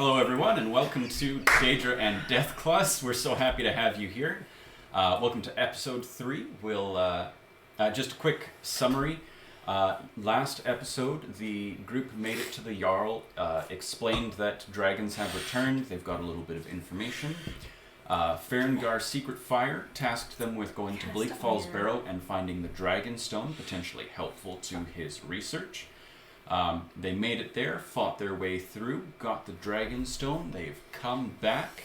Hello everyone and welcome to Daedra and Deathclaws. We're so happy to have you here. Welcome to episode 3. We'll just a quick summary. Last episode, the group made it to the Jarl, explained that dragons have returned. They've got a little bit of information. Farengar Secret Fire tasked them with going to Bleak Falls Barrows and finding the Dragonstone, potentially helpful to his research. They made it there, fought their way through, got the Dragonstone. They've come back.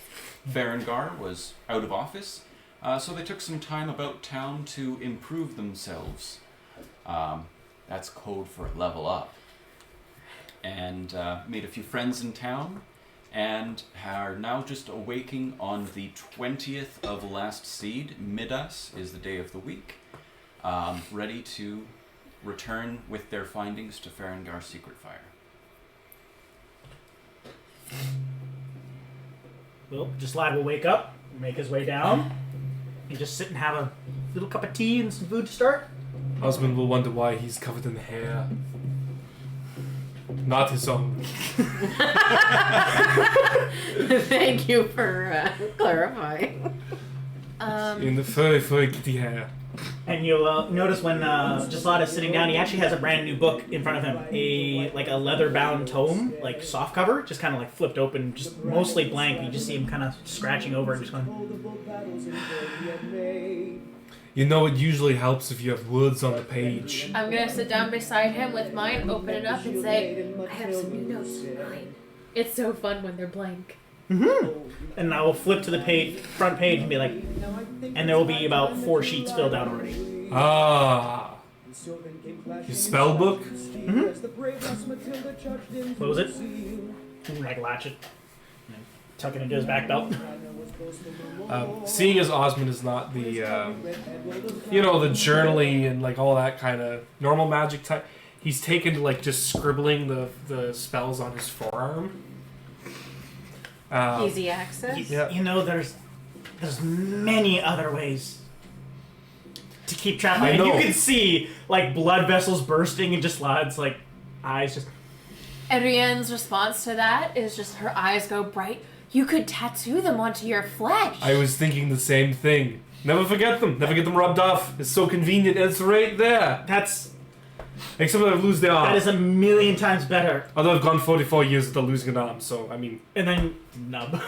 Farengar was out of office, so they took some time about town to improve themselves. That's code for level up. And made a few friends in town, and are now just awaking on the 20th of last seed. Midas is the day of the week, ready to return with their findings to Farengar Secret Fire. Well, just lad will wake up, make his way down, and just sit and have a little cup of tea and some food to start. Husband will wonder why he's covered in hair. Not his own. Thank you for clarifying. In the furry kitty hair. And you'll notice when Jaslad is sitting down, he actually has a brand new book in front of him. A leather-bound tome, like soft cover, just kind of like flipped open, just mostly blank. You just see him kind of scratching over and just going... You know, it usually helps if you have words on the page. I'm gonna sit down beside him with mine, open it up, and say, I have some new notes in mine. It's so fun when they're blank. Mm-hmm. And I will flip to the front page and be like, and there will be about 4 sheets filled out already. Ah. Your spell book? Mm-hmm. Close it. Like latch it. And tuck it into his back belt. Seeing as Osmond is not the, the journaling and like all that kind of normal magic type, he's taken to like just scribbling the spells on his forearm. Easy access. Yeah. You know, there's many other ways to keep track. I know. And you can see like blood vessels bursting and just lads like eyes just. Adrienne's response to that is just her eyes go bright. You could tattoo them onto your flesh. I was thinking the same thing. Never forget them. Never get them rubbed off. It's so convenient. It's right there. That's. Except when I lose the arm. That is a million times better. Although I've gone 44 years without losing an arm, so I mean. And then nub.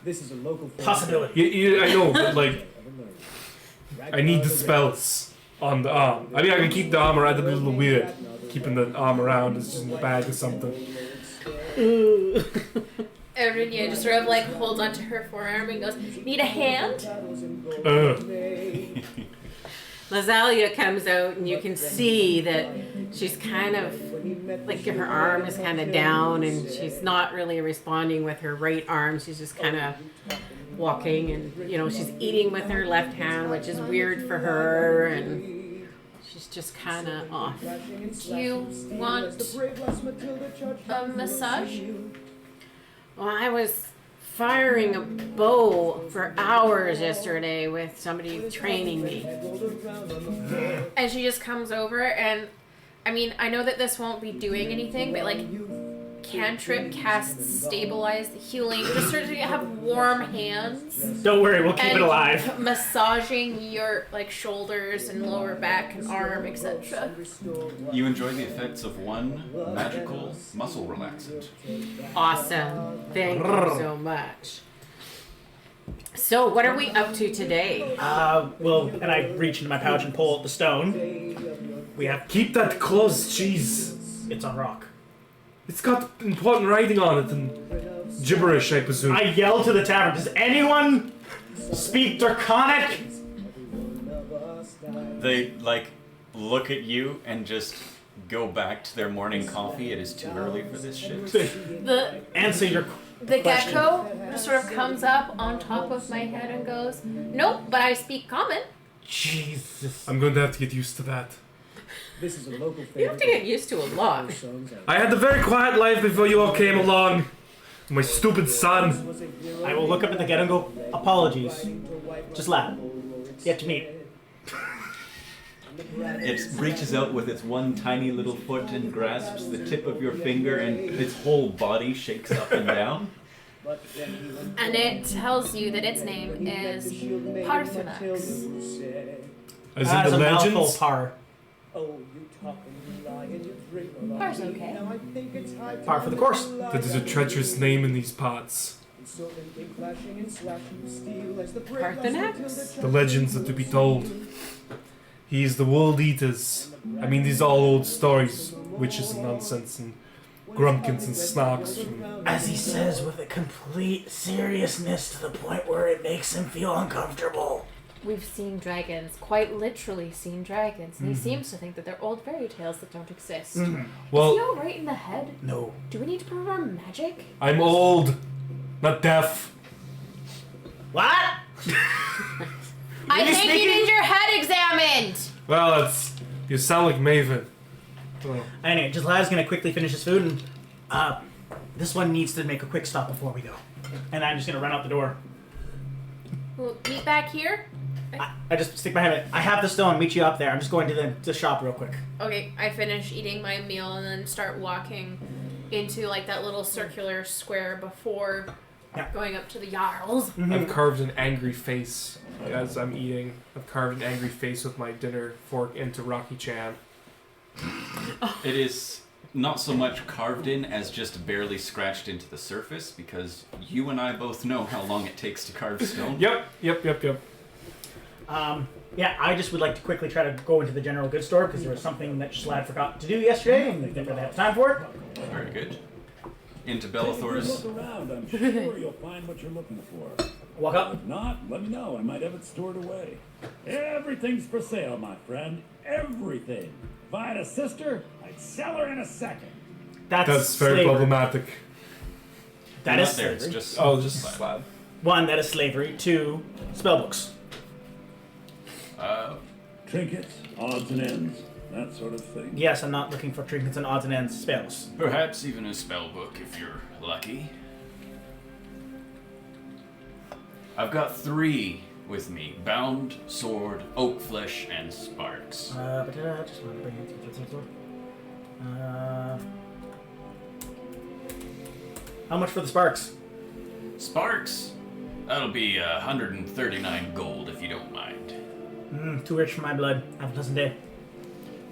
This is a local possibility. I know, but like, I need the spells on the arm. I mean, I can keep the arm around. That'd be a little weird. Keeping the arm around is just in the bag or something. Adrienne just sort of like holds onto her forearm and goes, need a hand? Lazalia comes out and you can see that she's kind of, like her arm is kind of down and she's not really responding with her right arm. She's just kind of walking and, she's eating with her left hand, which is weird for her, and she's just kind of off. Do you want a massage? Well, I was firing a bow for hours yesterday with somebody training me. And she just comes over and, I know that this won't be doing anything, but cantrip casts stabilize the healing, just sort of have warm hands. Don't worry, we'll keep it alive. Massaging your shoulders and lower back and arm, etc. You enjoy the effects of one magical muscle relaxant. Awesome. Thank you so much. So, what are we up to today? And I reach into my pouch and pull out the stone. We have... Keep that close, jeez. It's on rock. It's got important writing on it and gibberish, I presume. I yell to the tavern, does anyone speak Draconic? They look at you and just go back to their morning coffee. It is too early for this shit. Answer your The question. gecko just sort of comes up on top of my head and goes, nope, but I speak common. Jesus. I'm going to have to get used to that. This is a local You have to get used to a lot. I had a very quiet life before you all came along. My stupid son. I will look up at the ghetto and go, apologies. Just laugh. Yet to meet. It reaches out with its one tiny little foot and grasps the tip of your finger, and its whole body shakes up and down. And it tells you that its name is Parthenax. As in That's the a mouthful, legends? Par. Par's okay. Par for the course. That is a treacherous name in these parts. Parthenax? The legends are to be told. He is the world eaters. I mean, these are all old stories, witches and nonsense, and grumpkins and snarks from... As he says with a complete seriousness to the point where it makes him feel uncomfortable. We've seen dragons, quite literally seen dragons, and he seems to think that they're old fairy tales that don't exist. Is he Well, alright in the head? No. Do we need to perform magic? I'm old, not deaf. What? I you think you speaking? need your head examined! Well, it's... You sound like Maven. Oh. Anyway, just Lad's gonna quickly finish his food, and this one needs to make a quick stop before we go. And I'm just gonna run out the door. We'll meet back here. I just stick my head in. I have the stone. Meet you up there. I'm just going to the shop real quick. Okay, I finish eating my meal and then start walking into like that little circular square before Yeah. going up to the Jarls. I've carved an angry face as I'm eating. I've carved an angry face with my dinner fork into Rocky-chan. It is not so much carved in as just barely scratched into the surface, because you and I both know how long it takes to carve stone. Yep. Yeah, I just would like to quickly try to go into the general goods store because there was something that Schlad forgot to do yesterday and didn't really have time for it. Very good. Into Take a Bellathor's. look around. I'm sure you'll find what you're looking for. Walk up. If not, let me know. I might have it stored away. Everything's for sale, my friend. Everything. If I had a sister, I'd sell her in a second. That's very slavery. problematic. That Not is there. It's slavery. just. Oh, just a slab. One, that is slavery. Two, spellbooks. Trinkets, odds and ends, that sort of thing. Yes, I'm not looking for trinkets and odds and ends spells. Perhaps even a spell book if you're lucky. I've got 3 with me: bound, sword, oak flesh, and sparks. Just want to bring it. How much for the sparks? Sparks? That'll be 139 gold if you don't mind. Too rich for my blood. Have a pleasant day.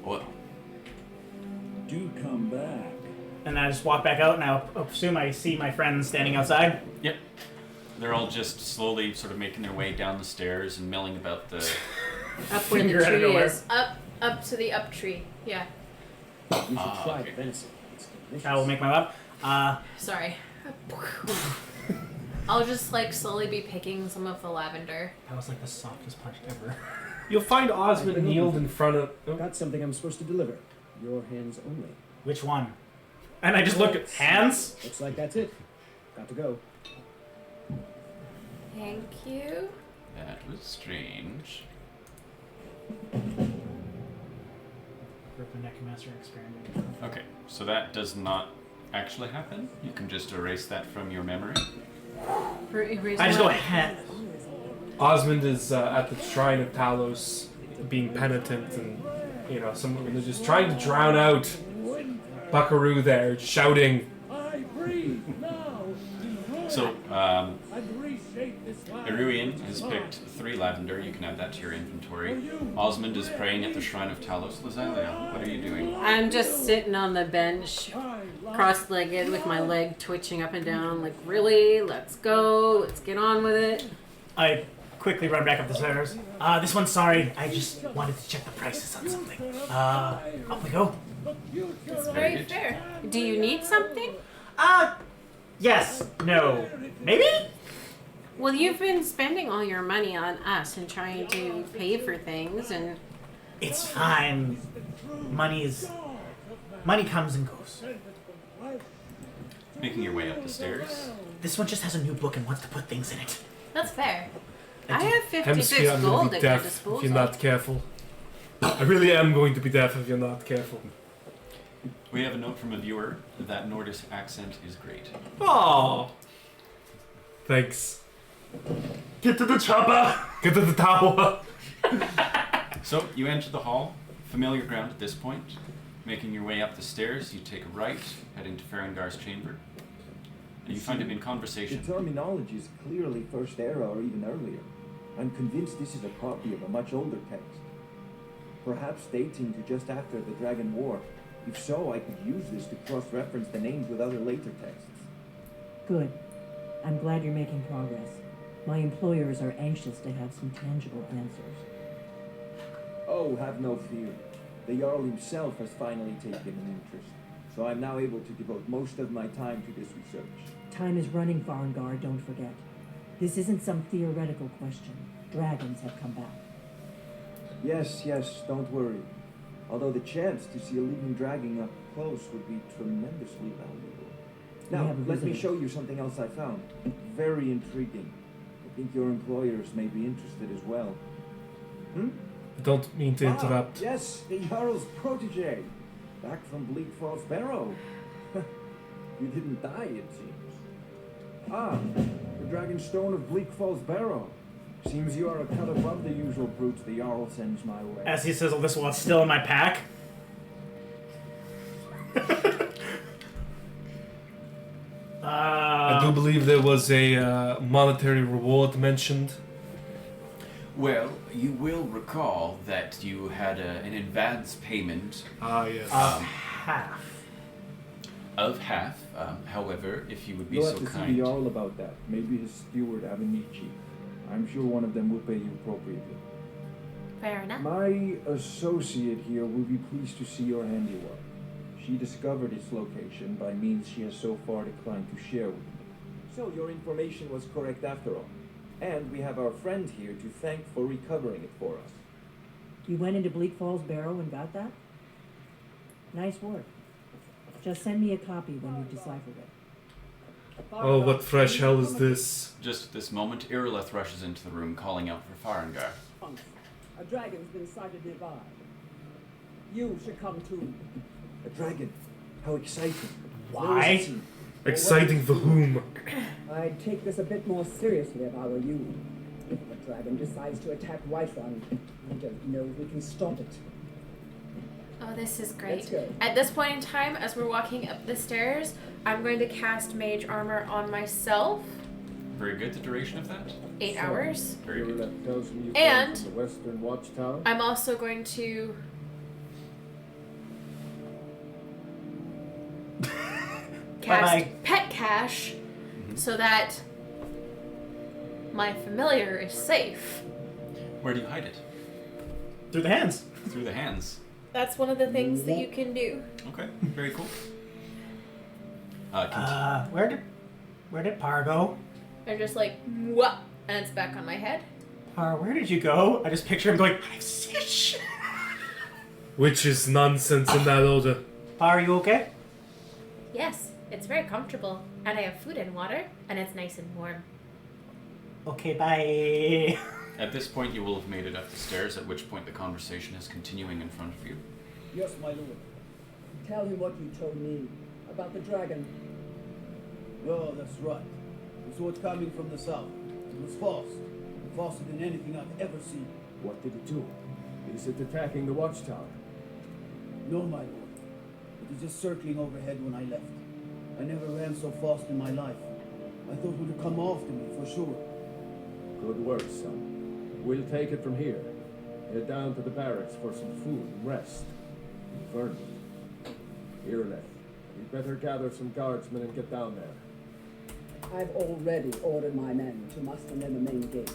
Well, Do come back. And I just walk back out, and I assume I see my friends standing outside. yep. They're all just slowly sort of making their way down the stairs and milling about the... Up where the Finger out of tree nowhere. is. Up to the up tree. Yeah. You should try okay. venison. It's delicious. I will make my way up. Sorry. I'll just like slowly be picking some of the lavender. That was like the softest punch ever. You'll find Osmond kneeled in front of... Oh. Got something I'm supposed to deliver. Your hands only. Which one? And I just look at hands. Looks like that's it. Got to go. Thank you. That was strange. Group of Necromancer experiment. Okay, so that does not actually happen. You can just erase that from your memory. I just go ahead. Osmond is at the Shrine of Talos being penitent and, you know, they're just trying to drown out Buckaroo there, shouting. I breathe now. So, I'd reshape this life. Iruian has picked 3 lavender. You can add that to your inventory. Osmond is praying at the Shrine of Talos. Lazalia, what are you doing? I'm just sitting on the bench, cross-legged, with my leg twitching up and down. Like, really? Let's go. Let's get on with it. I quickly run back up the stairs. This one's sorry. I just wanted to check the prices on something. Up we go. It's Very very good. fair. Do you need something? Yes. No. Maybe? Well, you've been spending all your money on us and trying to pay for things, and It's fine. Money comes and goes. Making your way up the stairs. This one just has a new book and wants to put things in it. That's fair. I have Hemsky, 56 I'm gold going to be at your deaf if disposal. you're not careful. I really am going to be deaf if you're not careful. We have a note from a viewer that Nordis accent is great. Oh, thanks. Get to the chopper! Get to the tower. So, you enter the hall, familiar ground at this point. Making your way up the stairs, you take a right, heading to Farengar's chamber. and you find him in The conversation. terminology is clearly First Era or even earlier. I'm convinced this is a copy of a much older text. Perhaps dating to just after the Dragon War. If so, I could use this to cross-reference the names with other later texts. Good. I'm glad you're making progress. My employers are anxious to have some tangible answers. Oh, have no fear. The Jarl himself has finally taken an interest, so I'm now able to devote most of my time to this research. Time is running, Farengar, don't forget. This isn't some theoretical question. Dragons have come back. Yes, don't worry. Although the chance to see a living dragon up close would be tremendously valuable. Now, have a let me visitor. show you something else I found. Very intriguing. I think your employers may be interested as well. I don't mean to interrupt. Yes, the Jarl's protege. Back from Bleak Falls Barrows. You didn't die, it seems. The Dragonstone of Bleak Falls Barrows. Seems you are a cut above the usual brutes the Jarl sends my way. As he says all this while it's still in my pack. I do believe there was a monetary reward mentioned. Well, you will recall that you had an advance payment Ah, yes. Half. of half. However, if you would be You'll so have to see the kind. Jarl about that. Maybe his steward, Avenici. I'm sure one of them will pay you appropriately. Fair enough. My associate here will be pleased to see your handiwork. She discovered its location by means she has so far declined to share with me. So your information was correct after all. And we have our friend here to thank for recovering it for us. You went into Bleak Falls Barrow and got that? Nice work. Just send me a copy when you've deciphered it. Oh, what fresh hell is this? Just at this moment, Irileth rushes into the room, calling out for Farengar. A dragon's been sighted nearby. You should come too. A dragon. How exciting. Why? Where is he? Exciting for whom? I'd take this a bit more seriously if I were you. If the dragon decides to attack Whiterun, I don't know if we can stop it. Oh, this is Let's great. go. At this point in time, as we're walking up the stairs, I'm going to cast Mage Armor on myself. Very good. The duration of that? 8 hours. Very good. That tells me you And- come from the Western Watchtower. I'm also going to cast Bye-bye. Pet Cache so that my familiar is safe. Where do you hide it? Through the hands. Through the hands. That's one of the things that you can do. Okay. Very cool. Continue. Where did Par go? I'm just like, what? And it's back on my head. Par, where did you go? I just picture him going, I have fish. Which is nonsense in that order. Par, are you okay? Yes, it's very comfortable. And I have food and water, and it's nice and warm. Okay, bye. At this point, you will have made it up the stairs, at which point the conversation is continuing in front of you. Yes, my lord. Tell him what you told me about the dragon. Oh, that's right. We saw it coming from the south. It was fast. Faster than anything I've ever seen. What did it do? Is it attacking the Watchtower? No, my lord. It was just circling overhead when I left. I never ran so fast in my life. I thought it would come after me, for sure. Good work, son. We'll take it from here. Head down to the barracks for some food and rest. And burn it. Irileth, we'd better gather some guardsmen and get down there. I've already ordered my men to muster near the main gate.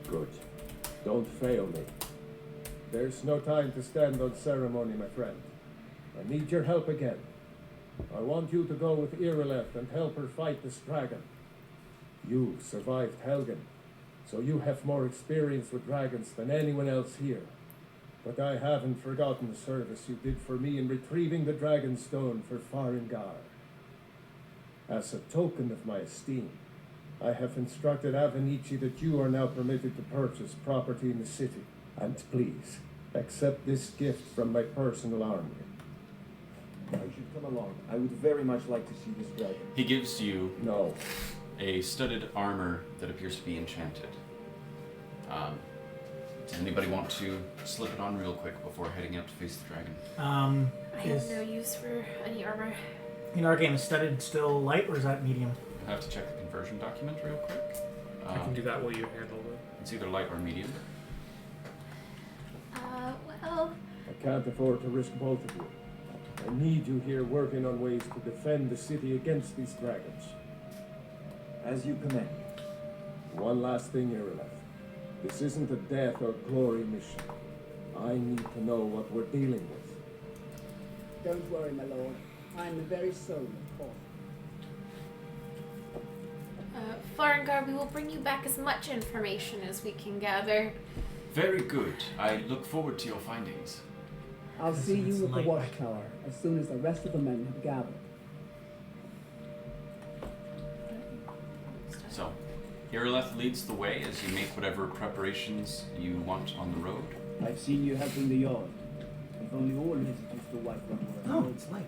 Good. Don't fail me. There's no time to stand on ceremony, my friend. I need your help again. I want you to go with Irileth and help her fight this dragon. You survived Helgen, so you have more experience with dragons than anyone else here. But I haven't forgotten the service you did for me in retrieving the Dragonstone for Farengar. As a token of my esteem, I have instructed Avenici that you are now permitted to purchase property in the city. And please, accept this gift from my personal armory. I should come along. I would very much like to see this dragon. He gives you No. a studded armor that appears to be enchanted. Does anybody want to slip it on real quick before heading out to face the dragon? I have no use for any armor. In our game, is studded still light or is that medium? I have to check the conversion document real quick. I can do that while you handle it. It's either light or medium. Well, I can't afford to risk both of you. I need you here working on ways to defend the city against these dragons. As you command. One last thing, Irileth. This isn't a death or glory mission. I need to know what we're dealing with. Don't worry, my lord. I'm the very soul of Paul. Farengar, we will bring you back as much information as we can gather. Very good. I look forward to your findings. I'll see you at the watchtower as soon as the rest of the men have gathered. So, Irileth leads the way as you make whatever preparations you want on the road. I've seen you helping the yard. If only all visitors to Whiterun were. Oh, it's light.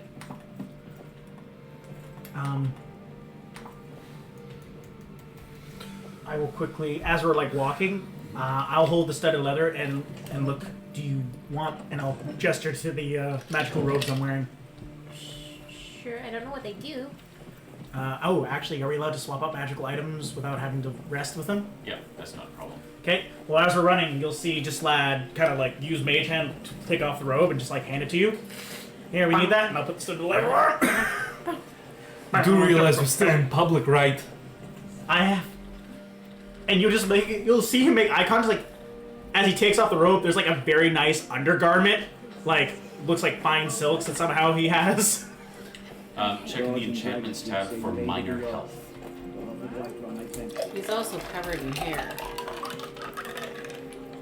I will quickly, as we're like walking, I'll hold the studded leather and look. Do you want? And I'll gesture to the magical robes I'm wearing. Sure, I don't know what they do. Oh, actually, are we allowed to swap out magical items without having to rest with them? Yeah, that's not a problem. Okay. Well, as we're running, you'll see just Lad kind of like use Mage Hand to take off the robe and just like hand it to you. Here, we need that, and I'll put the studded leather on. You do realize we're still in public, right? I have. And you'll see him make eye contact, like, as he takes off the robe, there's like a very nice undergarment, like, looks like fine silks that somehow he has. Check the enchantments tab for minor health. He's also covered in hair.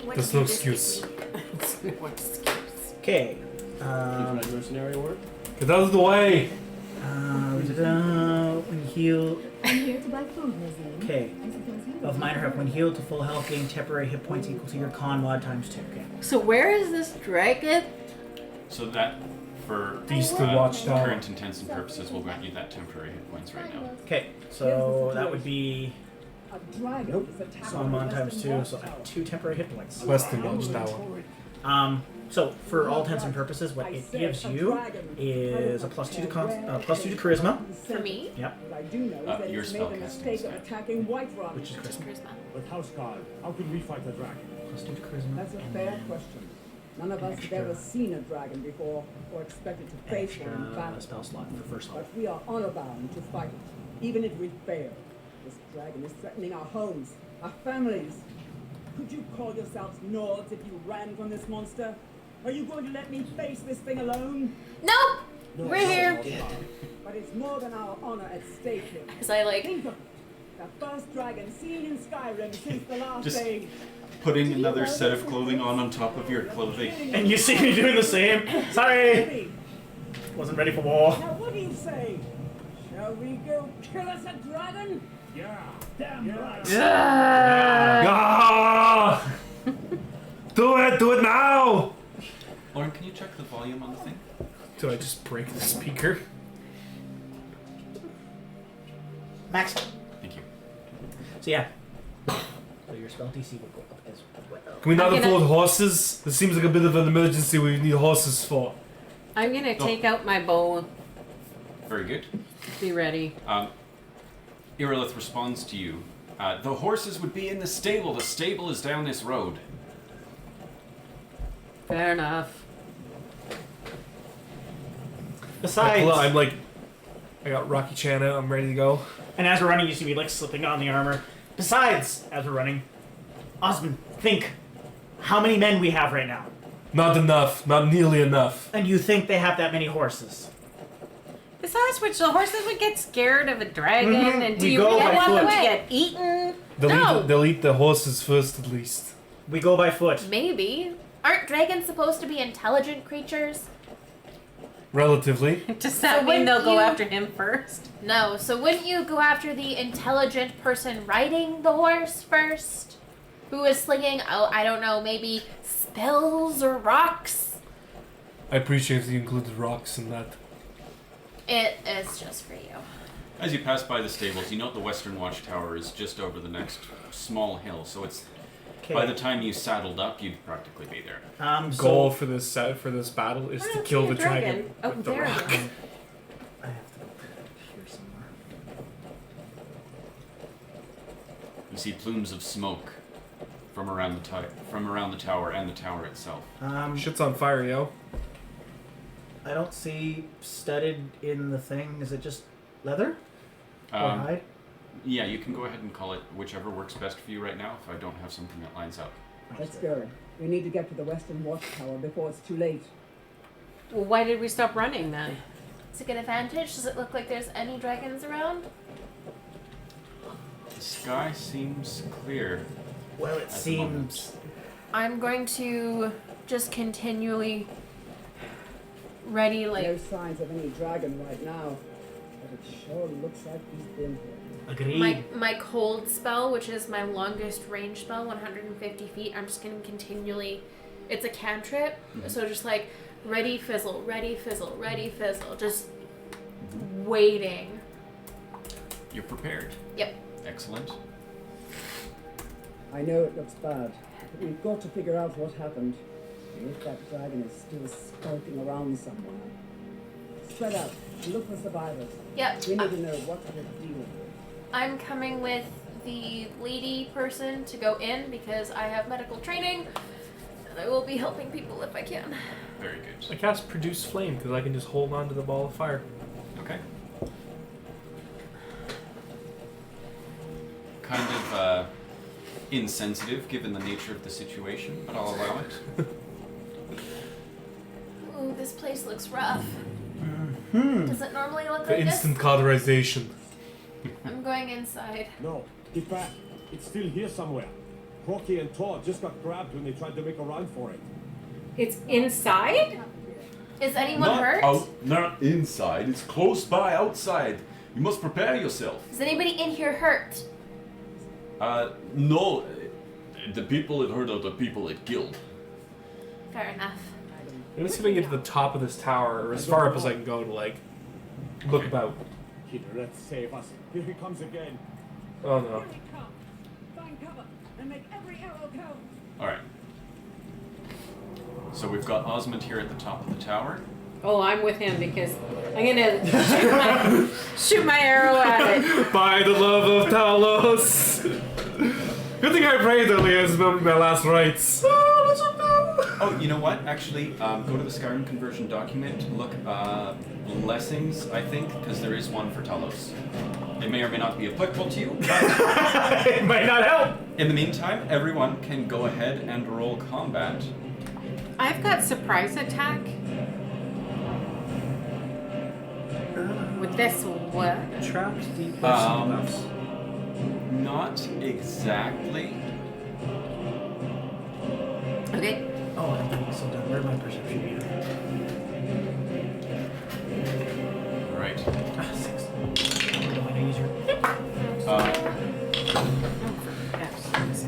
There's no excuse. No excuse. Okay. mercenary work? Get out of the way! When healed. I'm here to buy food, Leslie. Okay. I suppose you Of minor health, when healed to full health, gain temporary hit points equal to your con mod times 2. Okay. So where is this dragon? So that, for East of Watchtower. current intents and purposes, will grant you that temporary hit points right now. Okay, so that would be. A dragon is attacking So I'm on the times Western 2, so I have 2 temporary hit points. Western Watchtower. So for all intents and purposes, what it gives you is a +2 to +2 to charisma. For me? Yep. What I do know is that your it's made the spellcasting mistake of stat. attacking Whiterun. Which is charisma. Charisma. With Houseguard, how can we fight the dragon? +2 to charisma. That's a fair question. None of us have ever seen a dragon before or expected to face one in battle. Extra spell slot for first level. But we are honor bound to fight it, even if we fail. This dragon is threatening our homes, our families. Could you call yourselves Nords if you ran from this monster? Are you going to let me face this thing alone? Nope! We're here. But it's more than our honor at stake here. Because I like. Think of it. The first dragon seen in Skyrim since the last Just age. putting another set of clothing on top of your clothing. And you see me doing the same. Sorry! Wasn't ready for war. Now what do you say? Shall we go kill us a dragon? Yeah, damn right. Ah! Do it now! Lauren, can you check the volume on the thing? Do I just break the speaker? Max. Thank you. So yeah. So your spell DC will go up as well. Can we not I'm gonna- afford horses? This seems like a bit of an emergency we need horses for. I'm gonna take out my bow. Very good. Be ready. Irilith responds to you. The horses would be in the stable. The stable is down this road. Fair enough. Besides, I'm like, I got Rocky Chan out. I'm ready to go. and as we're running, you see me like slipping on the armor. Besides, as we're running, Osmond, think how many men we have right now. Not enough. Not nearly enough. And you think they have that many horses? Besides which, the horses would get scared of a dragon, Mhm. and do We you go really by want them foot. to get eaten? They'll, they'll eat the horses first, at least. We go by foot. Maybe. Aren't dragons supposed to be intelligent creatures? Relatively. Does that So mean they'll wouldn't go you- after him first? No, so wouldn't you go after the intelligent person riding the horse first? Who is slinging, I don't know, maybe spells or rocks? I appreciate that you included rocks in that. It is just for you. As you pass by the stables, you note the Western Watchtower is just over the next small hill, so it's by the time you saddled up, you'd practically be there. Goal for this battle is to kill the dragon. Oh, with the there it rock. is. I have to go see plumes of smoke from around the tower and the tower itself. Shit's on fire, yo. I don't see studded in the thing. Is it just leather or hide? Yeah, you can go ahead and call it whichever works best for you right now. If I don't have something that lines up. Let's go. We need to get to the western watchtower before it's too late. Well, why did we stop running then? It's a good advantage. Does it look like there's any dragons around? The sky seems clear. Well, it seems. I'm going to just continually ready, like. No signs of any dragon right now, but it sure looks like he's been here. Agreed. My cold spell, which is my longest range spell, 150 feet. I'm just going to continually. It's a cantrip, so just like ready fizzle, ready fizzle, ready fizzle, just waiting. You're prepared. Yep. Excellent. I know it looks bad, but we've got to figure out what happened. And if that dragon is still skulking around somewhere. Spread out. Look for survivors. Yep. We need to know what to deal with. I'm coming with the lady person to go in because I have medical training, and I will be helping people if I can. Very good. I cast Produce Flame because I can just hold on to the ball of fire. Okay. Kind of insensitive given the nature of the situation, but I'll allow it. Ooh, this place looks rough. Does it normally look The like instant cauterization. this? I'm going inside. No, get back. It's still here somewhere. Rocky and Todd just got grabbed when they tried to make a run for it. It's inside? Is anyone hurt? Not inside. It's close by outside. You must prepare yourself. Is anybody in here hurt? No. The people it hurt are the people it killed. Fair enough. I'm gonna see if I can get to the top of this tower, or as far up as I can go to, like, look about. Let's save us. Here he comes again. Oh no. Find cover and make every arrow count. Alright. So we've got Osmond here at the top of the tower. Oh, I'm with him because I'm gonna shoot my arrow at it. By the love of Talos! Good thing I prayed earlier as my last rites. Oh, you know what? Actually, go to the Skyrim conversion document. Look, blessings, I think, because there is one for Talos. It may or may not be applicable to you, but It might not help. in the meantime, everyone can go ahead and roll combat. I've got surprise attack. Would this work? Traps deep. Not exactly. Okay. Oh, I'm so done. Where's my perception meter? Right. 6. I'm going to use your.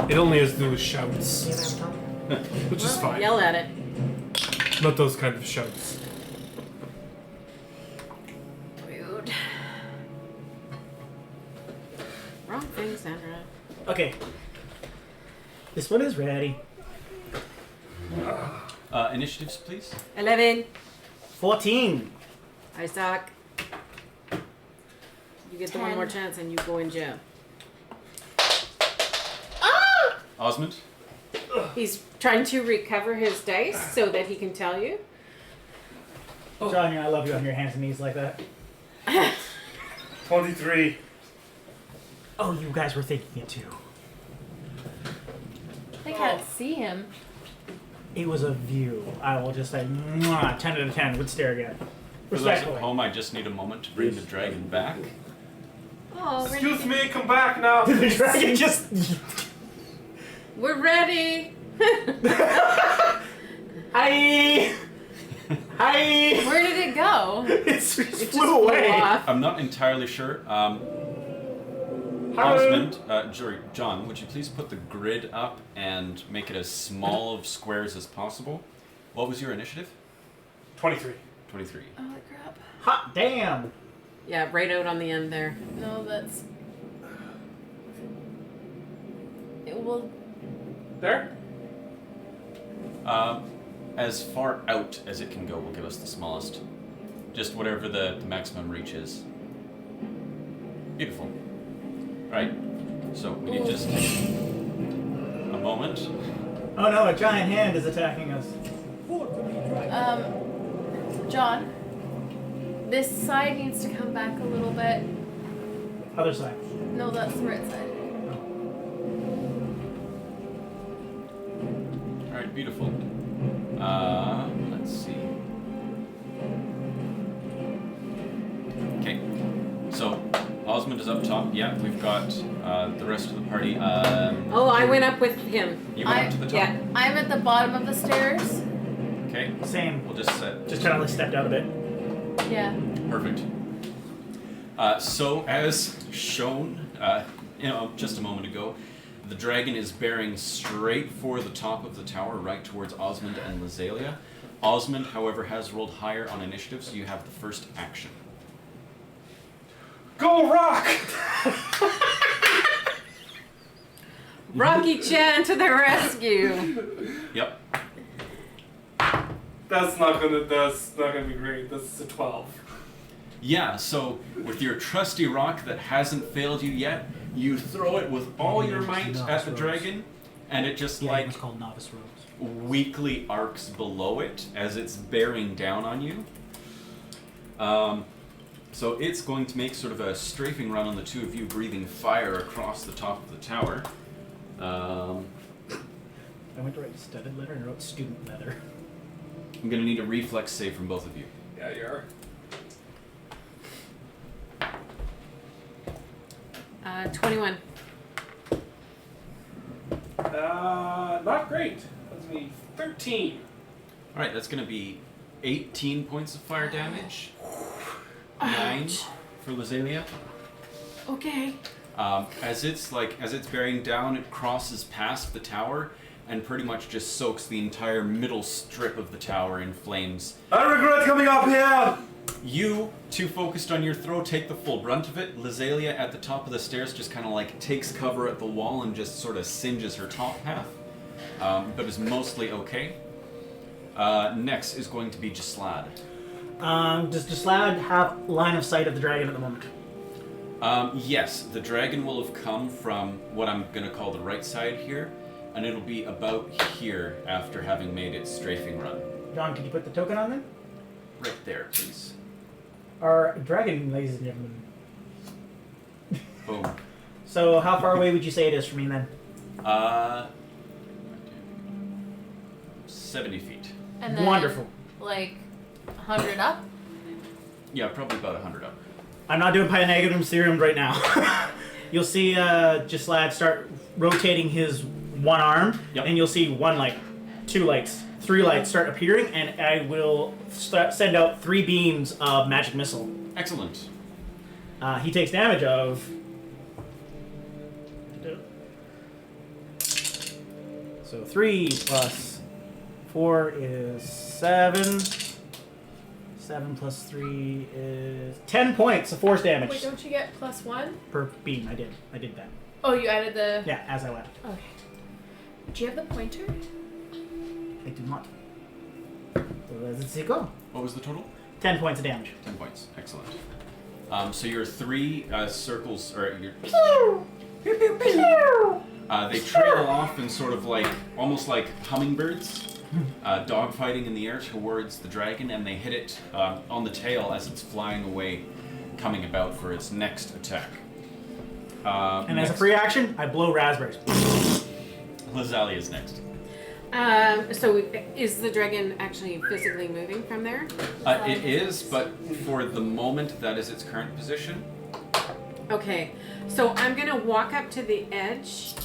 It only has to do with shouts. Which is fine. Yell at it. Not those kind of shouts. Rude. Wrong thing, Sandra. Okay. This one is ready. Initiatives, please. 11. 14. I suck. You get the one 10. more chance and you go in jail. Osmond? He's trying to recover his dice so that he can tell you. John, I love you on your hands and knees like that. 23. Oh, you guys were thinking it too. They can't see him. It was a view. I will just say, mwah, 10 out of 10. Would stare again. For those at Respectfully. home, I just need a moment to bring the dragon back. Oh, Excuse me, come back now. The dragon just. We're ready. Hi. Hi. where did it go? It It just just flew away. off. I'm not entirely sure. Osmond, John, would you please put the grid up and make it as small of squares as possible? What was your initiative? 23. 23. Oh, crap. Hot damn. Yeah, right out on the end there. No, that's. It will. There? As far out as it can go will give us the smallest. Just whatever the maximum reach is. Beautiful. Right. So we need just a moment. Oh no, a giant hand is attacking us. John, this side needs to come back a little bit. Other side. No, that's the right side. All right, beautiful. Let's see. Okay, so Osmond is up top. Yeah, we've got the rest of the party. Oh, I went up with him. You went up to the top. Yeah. I'm at the bottom of the stairs. Okay. Same. We'll just set. Just kind of like stepped out a bit. Yeah. Perfect. So as shown, just a moment ago, the dragon is bearing straight for the top of the tower, right towards Osmond and Lazalia. Osmond, however, has rolled higher on initiative, so you have the first action. Go Rock! Rocky Chan to the rescue. Yep. That's not gonna be great. That's a 12. Yeah, so with your trusty rock that hasn't failed you yet, you throw it with all your might at the dragon, and it just It's called Novice Rose. weakly arcs below it as it's bearing down on you. So it's going to make sort of a strafing run on the two of you, breathing fire across the top of the tower. I went to write studded letter and wrote student letter. I'm going to need a reflex save from both of you. Yeah, you are. 21. Not great. That's me 13. All right, that's going to be 18 points of fire damage. 9 for Lazalia. Okay. As it's bearing down, it crosses past the tower and pretty much just soaks the entire middle strip of the tower in flames. I regret coming up here! You, too focused on your throw, take the full brunt of it. Lazalia at the top of the stairs just kind of like takes cover at the wall and just sort of singes her top half, but is mostly okay. Next is going to be Gislad. Does Gislad have line of sight of the dragon at the moment? Yes, the dragon will have come from what I'm going to call the right side here, and it'll be about here after having made its strafing run. John, could you put the token on then? Right there, please. Our dragon, ladies and gentlemen. Boom. So how far away would you say it is from me then? 70 feet. And then, Wonderful. Like 100 up. Yeah, probably about 100 up. I'm not doing Pythagorean's theorem right now. You'll see Gislad start rotating his one arm, and you'll see 1 light, 2 lights, 3 lights start appearing, and I will send out 3 beams of magic missile. Excellent. He takes damage of... So 3 plus 4 is 7. 7 plus 3 is 10 points of force damage. Wait, don't you get +1? Per beam. I did that. Oh, you added the... Yeah, as I went. Okay. Do you have the pointer? I do not. So let's see, go. What was the total? 10 points of damage. 10 points. Excellent. So your 3 circles, or your... they trail off in sort of like, almost like hummingbirds, dogfighting in the air towards the dragon, and they hit it on the tail as it's flying away, coming about for its next attack. And as a free action, I blow raspberries. Lazalia is next. So is the dragon actually physically moving from there? It is, but for the moment, that is its current position. Okay, so I'm gonna walk up to the edge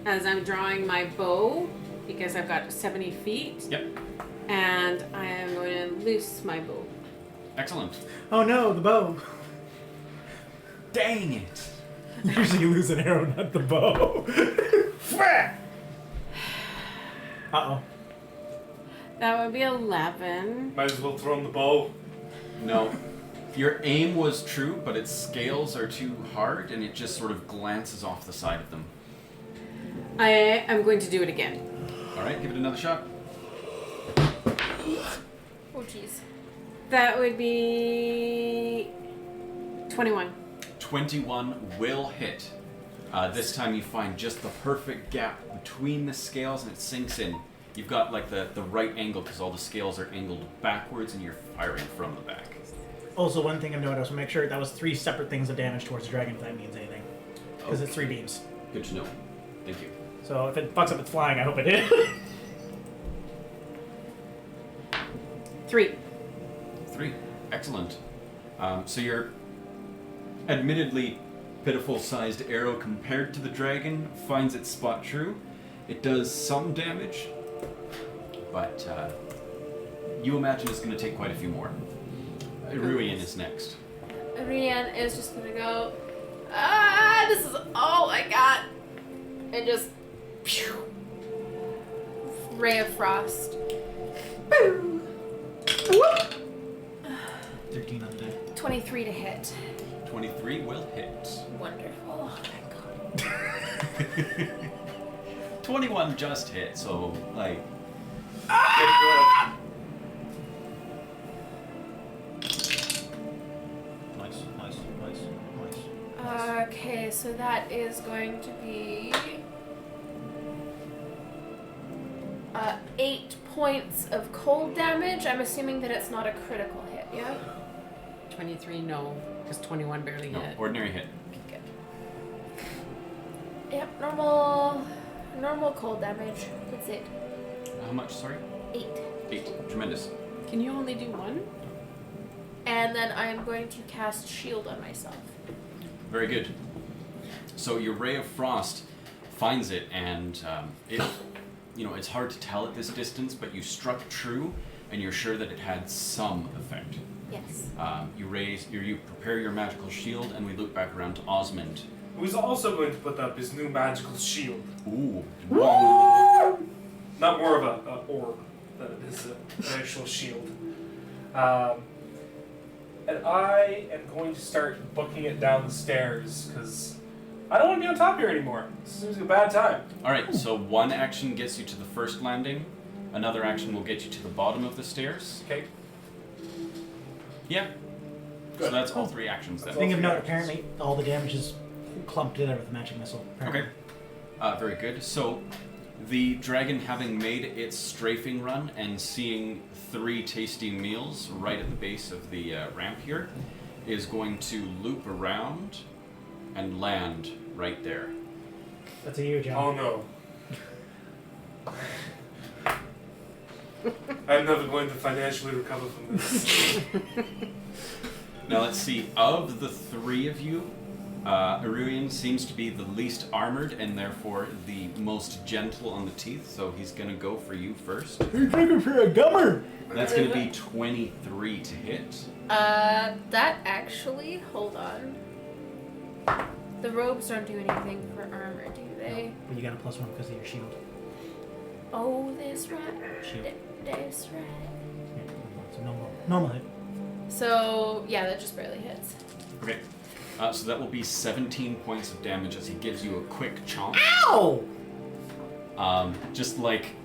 as I'm drawing my bow, because I've got 70 feet. Yep. And I am going to loose my bow. Excellent. Oh no, the bow. Dang it. Usually you lose an arrow, not the bow. Uh-oh. That would be 11. Might as well throw in the bow. No. Your aim was true, but its scales are too hard, and it just sort of glances off the side of them. I am going to do it again. All right, give it another shot. Oh, jeez. That would be 21. 21 will hit. This time you find just the perfect gap between the scales and it sinks in. You've got like the right angle because all the scales are angled backwards and you're firing from the back. Also, one thing I've noticed, we'll make sure that was 3 separate things of damage towards the dragon, if that means anything. Because it's 3 beams. Good to know. Thank you. So if it fucks up its flying, I hope it did. 3. 3. Excellent. So your admittedly pitiful-sized arrow compared to the dragon finds its spot true. It does some damage, but you imagine it's going to take quite a few more. Ruian is next. Rian is just gonna go, this is all I got. And just, pew, ray of frost. Boom. 13 on the die. 23 to hit. 23 will hit. Wonderful. Thank God. 21 just hit, so, like... Nice. Okay, so that is going to be 8 points of cold damage. I'm assuming that it's not a critical hit, yeah? 23, no, because 21 barely No, hit. ordinary hit. Okay, good. Yep, normal cold damage. That's it. How much, sorry? 8. 8. Tremendous. Can you only do 1? And then I'm going to cast shield on myself. Very good. So your ray of frost finds it, and it's hard to tell at this distance, but you struck true, and you're sure that it had some effect. Yes. You prepare your magical shield, and we look back around to Osmond. Who's also going to put up his new magical shield. Ooh. Not more of a orb than it is an actual shield. And I am going to start booking it down the stairs, because I don't want to be on top here anymore. This seems like a bad time. Alright, so one action gets you to the first landing, another action will get you to the bottom of the stairs. Okay. Yeah. Good. So that's all 3 actions then. Thing of note, apparently all the damage is clumped together with the magic missile. Apparently. Okay. Very good. So the dragon, having made its strafing run and seeing 3 tasty meals right at the base of the ramp here, is going to loop around and land right there. That's a you, John. Oh no. I'm never going to financially recover from this. Now let's see, of the 3 of you, Aruian seems to be the least armored and therefore the most gentle on the teeth, so he's going to go for you first. He's looking for a gummer! That's going to be 23 to hit. That actually, hold on. The robes don't do anything for armor, do they? But you got a +1 because of your shield. Oh, that's right. Shield. That's right. Yeah, it's a normal hit. So, yeah, that just barely hits. Okay. So that will be 17 points of damage as he gives you a quick chomp. Ow! Just like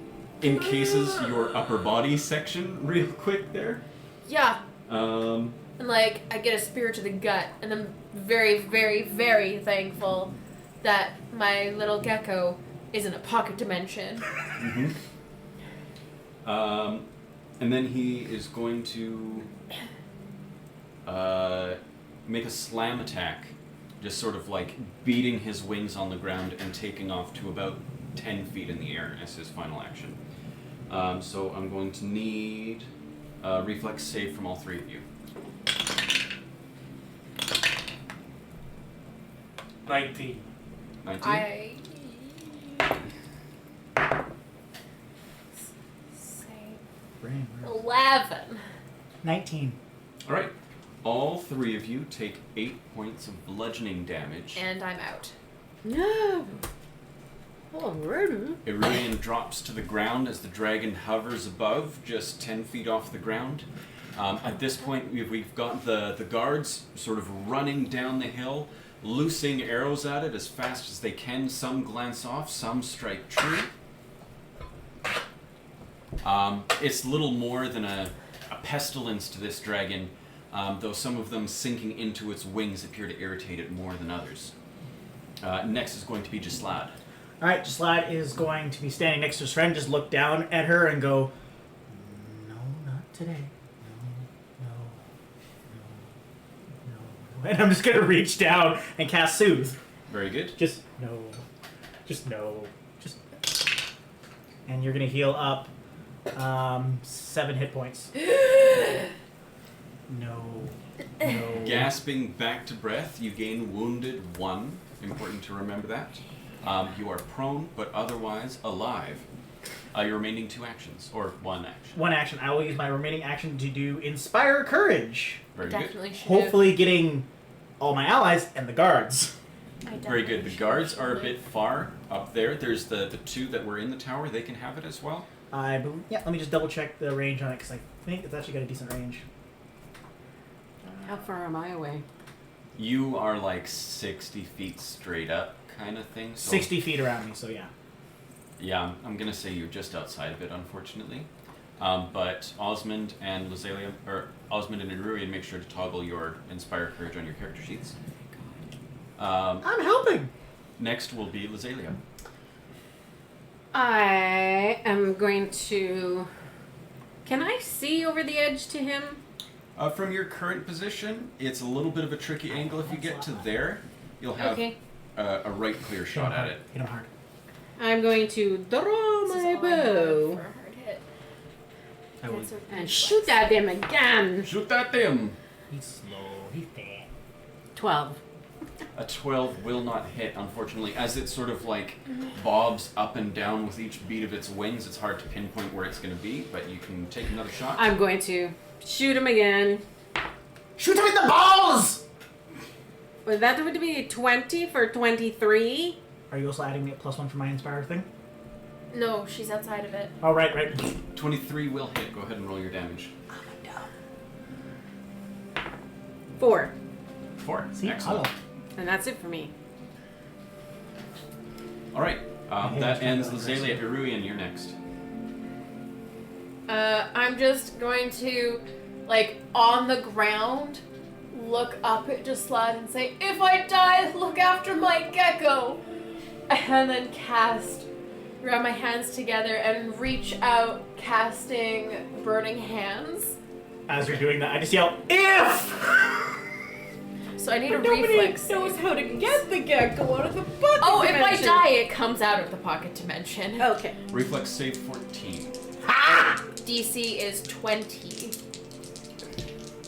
encases your upper body section real quick there. Yeah. Um, And, like, I get a spear to the gut, and I'm very, very, very thankful that my little gecko is in a pocket dimension. mm-hmm. And then he is going to make a slam attack, just sort of like beating his wings on the ground and taking off to about 10 feet in the air as his final action. So I'm going to need a reflex save from all 3 of you. 19. 19? Brain. 11. 19. Alright. All 3 of you take 8 points of bludgeoning damage. And I'm out. No. Oh, rude. Iruian drops to the ground as the dragon hovers above, just 10 feet off the ground. At this point, we've got the guards sort of running down the hill, loosing arrows at it as fast as they can. Some glance off, some strike true. It's little more than a pestilence to this dragon, though some of them sinking into its wings appear to irritate it more than others. Next is going to be Gislad. All right, Gislad is going to be standing next to his friend, just look down at her and go, "No, not today. No. And I'm just going to reach down and cast Soothe. Very good. Just no. And you're going to heal up 7 hit points. No. Gasping back to breath, you gain wounded 1. Important to remember that. You are prone, but otherwise alive. Your remaining 2 actions, or 1 action. 1 action. I will use my remaining action to do Inspire Courage. Very Definitely good. should. Hopefully getting all my allies and the guards. Very good. The guards are a bit far up there. There's the 2 that were in the tower. They can have it as well. Yeah, let me just double check the range on it, because I think it's actually got a decent range. How far am I away? You are like 60 feet straight up kind of thing. So 60 feet around me, so yeah. Yeah, I'm going to say you're just outside of it, unfortunately. But Osmond and Lazalia, or Osmond and Iruian, make sure to toggle your Inspire Courage on your character sheets. I'm helping! Next will be Lazalia. I am going to... Can I see over the edge to him? From your current position, it's a little bit of a tricky angle. If you get to there, you'll have a right clear shot at it. Hit him hard. I'm going to draw my bow For a hard hit. I will. That's a and shoot at him again. Shoot at them! He's slow. He's dead. 12. A 12 will not hit, unfortunately. As it sort of like bobs up and down with each beat of its wings, it's hard to pinpoint where it's going to be, but you can take another shot. I'm going to shoot him again. Shoot him in the balls! Well, that would be 20 for 23. Are you also adding me a +1 for my Inspire thing? No, she's outside of it. Oh, right. 23 will hit. Go ahead and roll your damage. 4. 4. See, Excellent. And that's it for me. Alright, that ends Lazalia. Iruian, you're next. I'm just going to, like, on the ground, look up at Gislad and say, "If I die, look after my gecko!" And then grab my hands together and reach out, casting Burning Hands. As you're doing that, I just yell, "If!" So I need a Nobody reflex. knows how to get the gecko out of the pocket Oh, dimension. if I die, it comes out of the pocket dimension. Okay. Reflex save 14. DC is 20.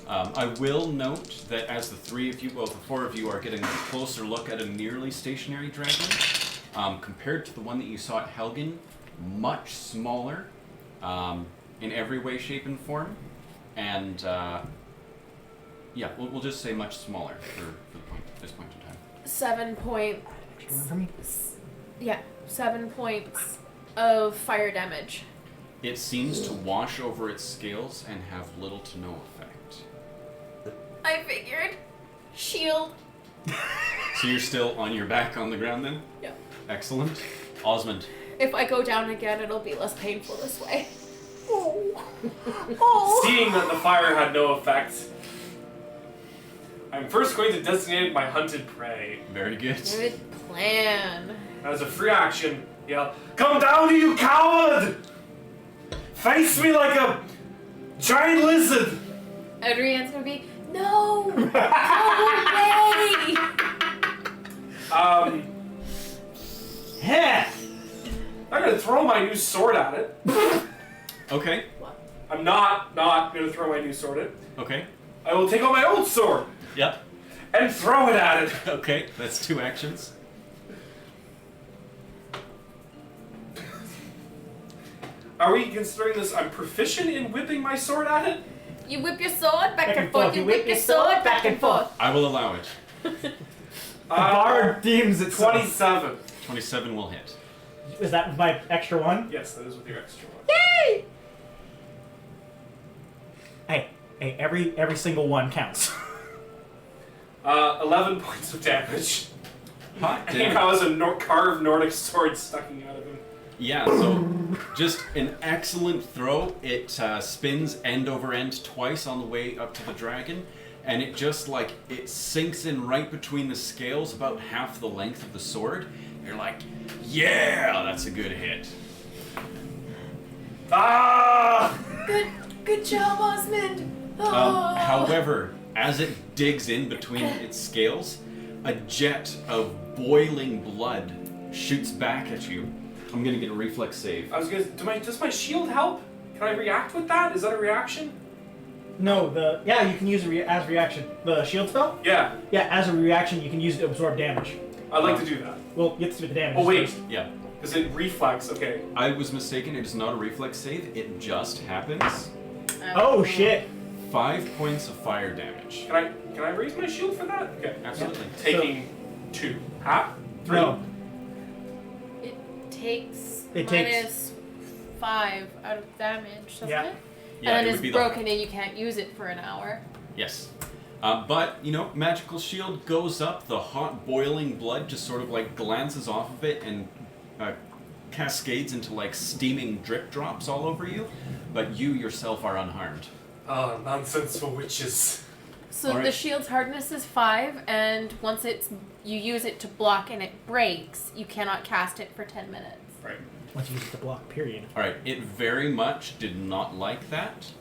I will note that as the 4 of you are getting a closer look at a nearly stationary dragon, compared to the one that you saw at Helgen, much smaller in every way, shape, and form. And yeah, we'll just say much smaller for this point in time. 7 points. Extra one for me? Yeah, 7 points of fire damage. It seems to wash over its scales and have little to no effect. I figured. Shield. So you're still on your back on the ground then? Yeah. Excellent. Osmond. If I go down again, it'll be less painful this way. Seeing that the fire had no effect, I'm first going to designate my hunted prey. Very good. Good plan. As a free action, yell, "Come down, you coward! Face me like a giant lizard!" Adrian's gonna be, "No! Go away!" Yeah. I'm gonna throw my new sword at it. Okay. I'm not gonna throw my new sword at it. Okay. I will take out my old sword Yep. and throw it at it. Okay, that's 2 actions. Are we considering this? I'm proficient in whipping my sword at it? You whip your sword back and forth, you whip your sword back and forth. I will allow it. Bard deems it 27. 27 will hit. Is that my extra one? Yes, that is with your extra one. Yay! Hey, every single one counts. 11 points of damage. Hot I think that was a carved Nordic sword sticking out of him. Yeah, so just an excellent throw. It spins end over end twice on the way up to the dragon, and it just like it sinks in right between the scales, about half the length of the sword. You're like, yeah, that's a good hit. Ah! Good job, Osmond. Oh. However, as it digs in between its scales, a jet of boiling blood shoots back at you. I'm gonna get a reflex save. I was gonna. Does my shield help? Can I react with that? Is that a reaction? No, you can use it as reaction. The shield spell? Yeah. Yeah, as a reaction, you can use it to absorb damage. I'd like to do that. Well, you have to do the damage. Oh wait. first. Yeah. Is it reflex? Okay. I was mistaken. It is not a reflex save. It just happens. Oh shit! 5 points of fire damage. Can I raise my shield for that? Okay. Absolutely. Taking 2. Half? 3? No. It takes It minus 5 out of damage, doesn't Yeah. it? Yeah, And it then would be it's the- broken and you can't use it for an hour. Yes. But, you know, magical shield goes up, the hot boiling blood just sort of like glances off of it and cascades into like steaming drip drops all over you, but you yourself are unharmed. Oh, nonsense for witches. So Alright. the shield's hardness is 5, and once you use it to block and it breaks, you cannot cast it for 10 minutes. Right. Once you use it to block, period. Alright, it very much did not like that.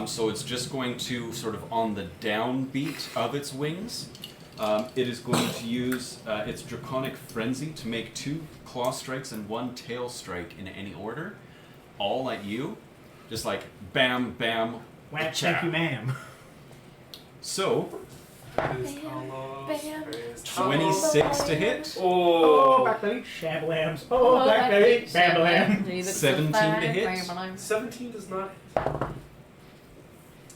So it's just going to sort of on the downbeat of its wings. It is going to use its Draconic Frenzy to make 2 claw strikes and 1 tail strike in any order. All at you. Just like bam, bam, Whack, cha. thank you, ma'am. So, Bam. 26 to hit. Oh, back belly, shabalams. Oh, back belly, shabalam. 17 to hit. 17 does not.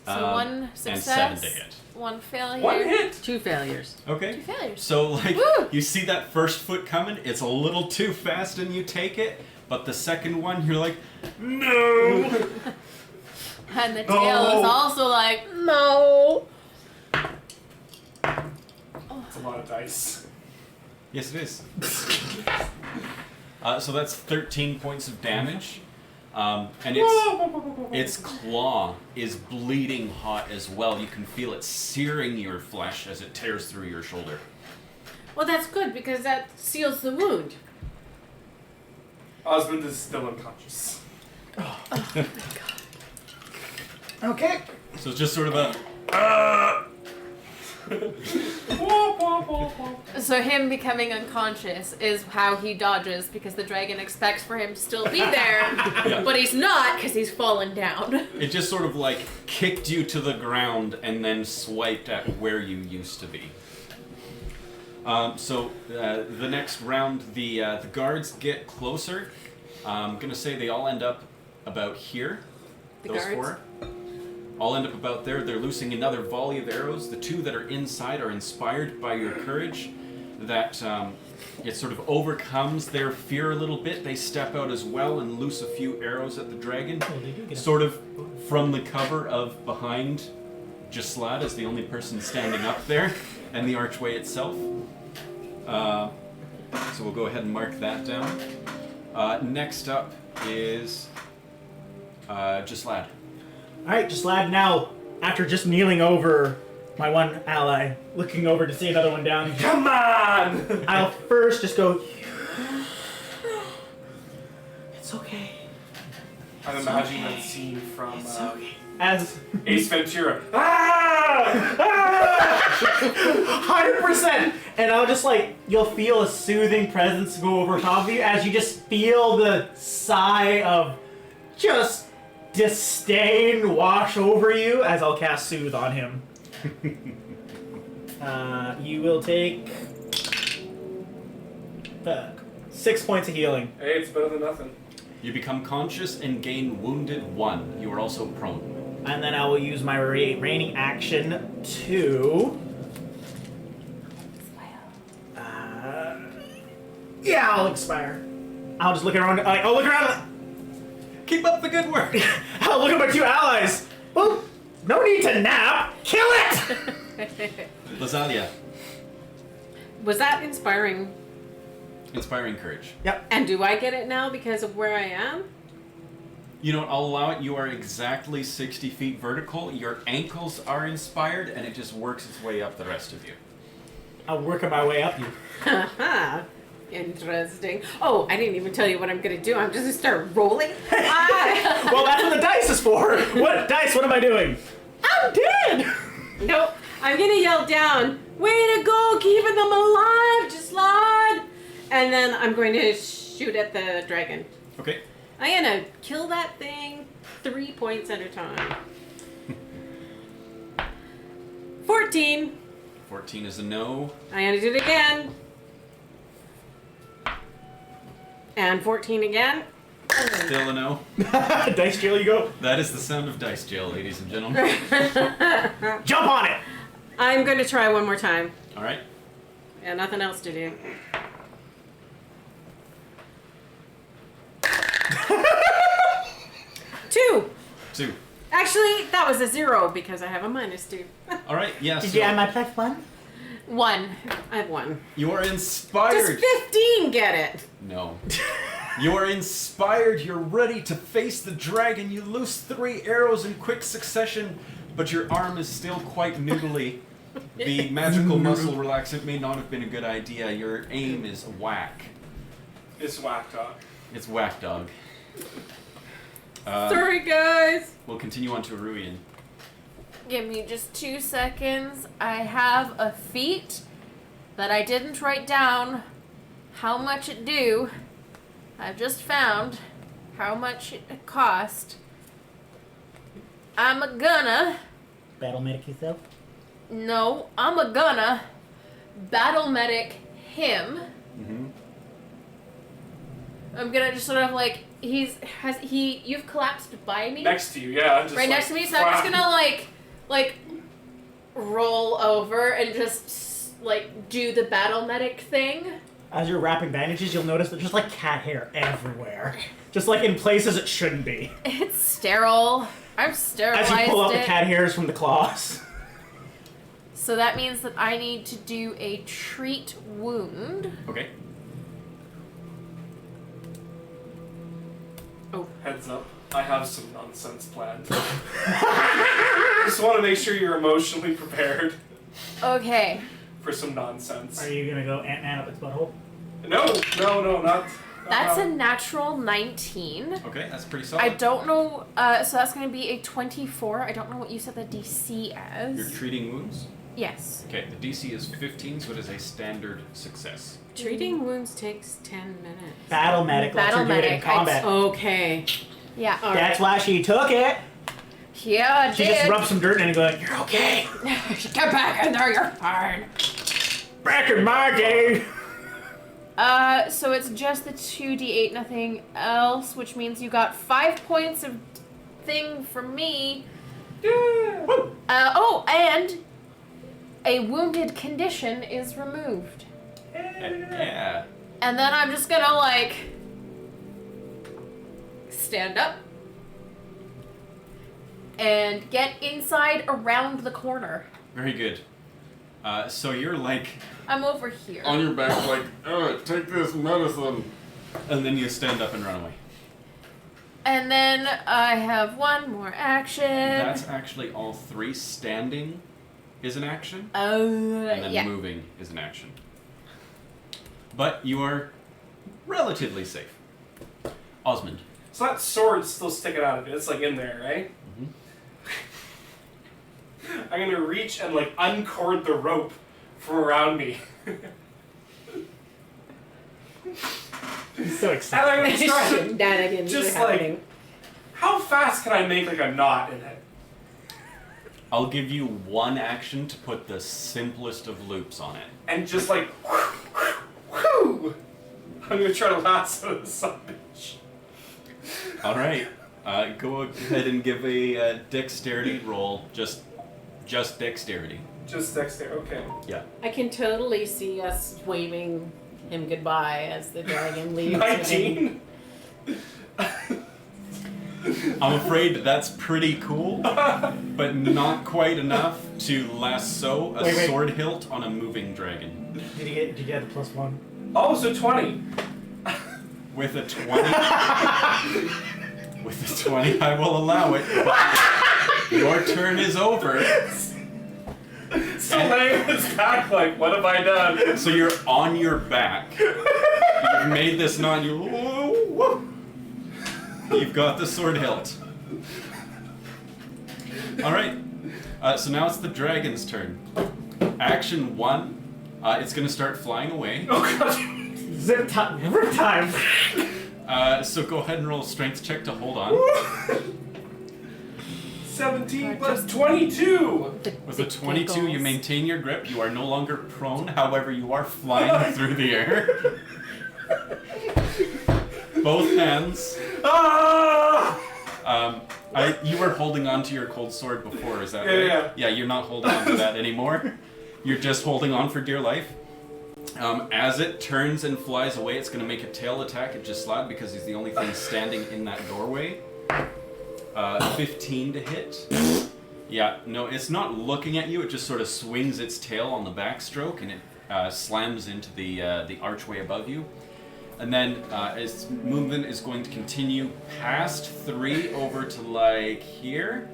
So 1 And success, 7 to hit. 1 failure. 1 hit. 2 failures. Okay. 2 failures. So, like, Woo! you see that first foot coming, it's a little too fast and you take it, but the second one, you're like, no! And the tail is also like, no. It's a lot of dice. Yes, it is. So that's 13 points of damage. And its claw is bleeding hot as well. You can feel it searing your flesh as it tears through your shoulder. Well, that's good because that seals the wound. Osmond is still unconscious. Okay. So it's just sort of a... So him becoming unconscious is how he dodges because the dragon expects for him to still be there, Yeah. but he's not because he's fallen down. It just sort of like kicked you to the ground and then swiped at where you used to be. So the next round, the guards get closer. I'm gonna say they all end up about here. The Those guards? 4 all end up about there. They're loosing another volley of arrows. The 2 that are inside are inspired by your courage. That it sort of overcomes their fear a little bit. They step out as well and loose a few arrows at the dragon. Oh, they do get Sort of from the cover of behind Gislad as the only person standing up there, and the archway itself. So we'll go ahead and mark that down. Next up is Gislad. Alright, just lad now, after just kneeling over my one ally, looking over to see another one down, Come on! I'll first just go, it's okay. I'm imagining that scene from It's okay. As Ace Ventura. Ah! 100%! And I'll just like, you'll feel a soothing presence go over top of you as you just feel the sigh of just disdain wash over you as I'll cast Soothe on him. You will take 6 points of healing. Hey, it's better than nothing. You become conscious and gain wounded 1. You are also prone. And then I will use my reigning action to... yeah, I'll expire. I'll just look around. I'll look around. Keep up the good work! I'll look at my 2 allies. Well, no need to nap. Kill it! Lazalia, Was that inspiring? inspiring courage. Yep. And do I get it now because of where I am? You know what, I'll allow it. You are exactly 60 feet vertical. Your ankles are inspired, and it just works its way up the rest of you. I'll work my way up you. Haha. Interesting. Oh, I didn't even tell you what I'm gonna do. I'm just gonna start rolling. Well, that's what the dice is for. What dice? What am I doing? I'm dead. Nope. I'm gonna yell down, way to go, keeping them alive, just lad. And then I'm going to shoot at the dragon. Okay. I'm gonna kill that thing 3 points at a time. 14. 14 is a no. I'm gonna do it again. And 14 again. Still a no. Dice jail you go. That is the sound of dice jail, ladies and gentlemen. Jump on it. I'm going to try one more time. All right. Yeah, nothing else to do. Two. Actually, that was a 0 because I have a -2. All right. Yeah. Did you add my +1? 1. I have 1. You are inspired. Does 15 get it? No. You are inspired. You're ready to face the dragon. You loose 3 arrows in quick succession, but your arm is still quite noodly. The magical muscle relaxant may not have been a good idea. Your aim is whack. It's whack dog. It's whack dog. Sorry, guys. We'll continue on to Aruian. Give me just 2 seconds. I have a feat that I didn't write down how much it do. I've just found how much it cost. I'm gonna... Battle medic yourself? No, I'm gonna battle medic him. Mm-hmm. I'm gonna just sort of like, you've collapsed by me? Next to you, yeah. Just Right next to me, so I'm just gonna like roll over and just like do the battle medic thing. As you're wrapping bandages, you'll notice there's just like cat hair everywhere. Just like in places it shouldn't be. It's sterile. I've sterilized As you pull out it. the cat hairs from the claws. So that means that I need to do a treat wound. Okay. Oh, heads up. I have some nonsense planned. Just want to make sure you're emotionally prepared Okay. for some nonsense. Are you gonna go Ant-Man up its butthole? No, not That's now. a natural 19. Okay, that's pretty solid. I don't know, so that's going to be a 24. I don't know what you set the DC as. You're treating wounds? Yes. Okay, the DC is 15, so it is a standard success. Treating wounds takes 10 minutes. Battle medic lets her do it in combat. Okay. Yeah. That's why she took it. Yeah, I She did. just rubs some dirt in and going, "You're okay. Get back in there, you're fine. Back in my day." So it's just the 2d8, nothing else, which means you got 5 points of thing from me. And a wounded condition is removed. Yeah. And then I'm just gonna, like, stand up and get inside around the corner. Very good. So you're like I'm over here. on your back, like, take this medicine. And then you stand up and run away. And then I have one more action. That's actually all 3. Standing is an action. And And then moving is an action. But you are relatively safe. Osmond. So that sword's still sticking out of it. It's like in there, right? I'm gonna reach and like uncord the rope from around me. He's so And excited. I'm gonna try to That just like, how fast can I make like a knot in it? I'll give you 1 action to put the simplest of loops on it. And just like, whoo! I'm gonna try to lasso this son of a bitch. All right. Go ahead and give a dexterity roll. Just dexterity. Just dexterity, okay. Yeah. I can totally see us waving him goodbye as the dragon leaves. 19? I'm afraid that's pretty cool, but not quite enough to lasso a Wait. sword hilt on a moving dragon. Did you get the +1? Oh, so 20. With a 20. With a 20, I will allow it. But your turn is over. So laying his back like, what have I done? So you're on your back. You've made this knot. You've got the sword hilt. All right. So now it's the dragon's turn. Action 1. It's going to start flying away. Oh god! Zip time! Rip time! So go ahead and roll a strength check to hold on. 17 plus 22! With a 22, you maintain your grip. You are no longer prone. However, you are flying through the air. Both hands. You were holding on to your cold sword before, is that right? Yeah. Yeah, you're not holding on to that anymore. You're just holding on for dear life. As it turns and flies away, it's going to make a tail attack at Gislad because he's the only thing standing in that doorway. 15 to hit. Yeah, no, it's not looking at you. It just sort of swings its tail on the backstroke and it slams into the archway above you. And then its movement is going to continue past 3 over to like here.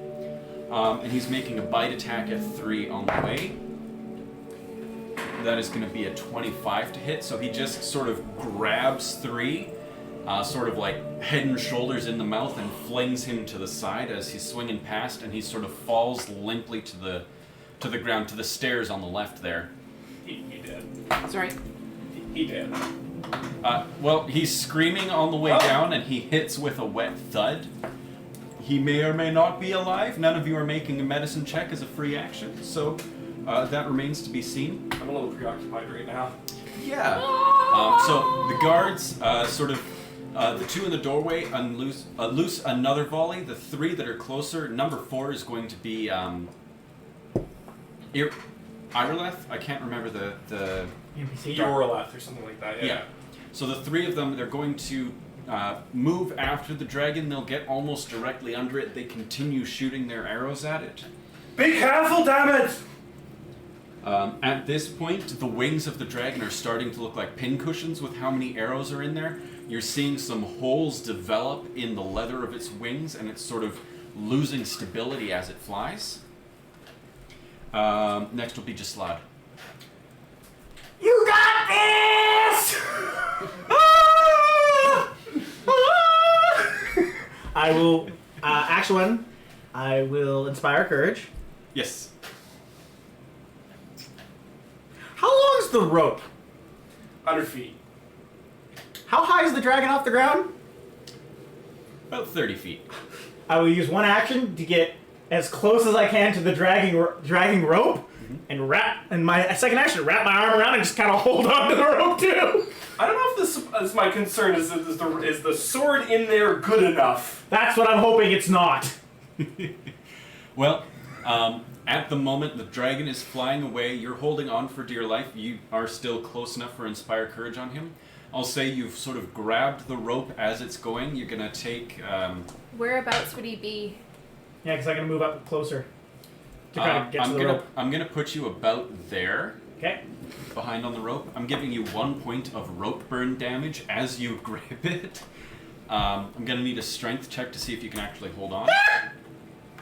And he's making a bite attack at 3 on the way. That is going to be a 25 to hit. So he just sort of grabs 3, sort of like head and shoulders in the mouth, and flings him to the side as he's swinging past, and he sort of falls limply to the ground, to the stairs on the left there. He did. Sorry. He did. Well, he's screaming on the way down, and he hits with a wet thud. He may or may not be alive. None of you are making a medicine check as a free action, so that remains to be seen. I'm a little preoccupied right now. Yeah. So the guards sort of, the 2 in the doorway loose another volley. The 3 that are closer, number 4 is going to be Ireleth. I can't remember the Yoreleth or something like that. yeah. So the 3 of them, they're going to move after the dragon. They'll get almost directly under it. They continue shooting their arrows at it. Be careful, damn it! At this point, the wings of the dragon are starting to look like pincushions with how many arrows are in there. You're seeing some holes develop in the leather of its wings, and it's sort of losing stability as it flies. Next will be Gislad. You got this! I will, action 1, I will inspire courage. Yes. How long is the rope? 100 feet. How high is the dragon off the ground? About 30 feet. I will use one action to get as close as I can to the dragging rope, and my second action, wrap my arm around and just kind of hold on to the rope too. I don't know if this is my concern. Is the sword in there good enough? That's what I'm hoping it's not. Well, at the moment, the dragon is flying away. You're holding on for dear life. You are still close enough for Inspire Courage on him. I'll say you've sort of grabbed the rope as it's going. You're going to take... Whereabouts would he be? Yeah, because I'm going to move up closer to kind of get to the rope. I'm going to put you about there. Okay. Behind on the rope. I'm giving you 1 point of rope burn damage as you grab it. I'm going to need a strength check to see if you can actually hold on.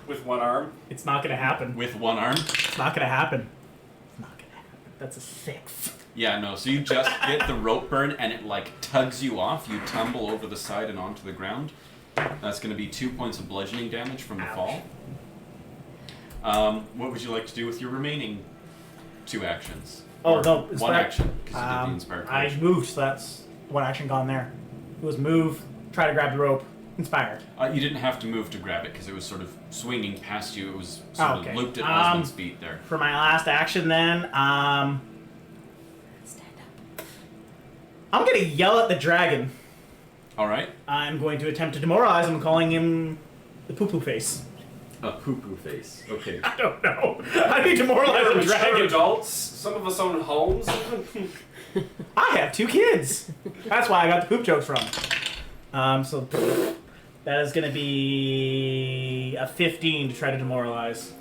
With one arm? It's not going to happen. With one arm? It's not going to happen. It's not going to happen. That's a 6. Yeah, no, so you just get the rope burn and it like tugs you off. You tumble over the side and onto the ground. That's going to be 2 points of bludgeoning damage from the fall. What would you like to do with your remaining 2 actions? Oh, or no. One action, because you did the Inspire Courage. I moved, so that's one action gone there. It was move, try to grab the rope, inspire. You didn't have to move to grab it because it was sort of swinging past you. It was sort of looped at Osmond's feet there. For my last action then, Stand up. I'm going to yell at the dragon. All right. I'm going to attempt to demoralize him, calling him the poo-poo face. A poo-poo face. Okay. I don't know. How do you demoralize a dragon? Adults. Some of us own homes. I have 2 kids. That's why I got the poop jokes from. So that is going to be a 15 to try to demoralize.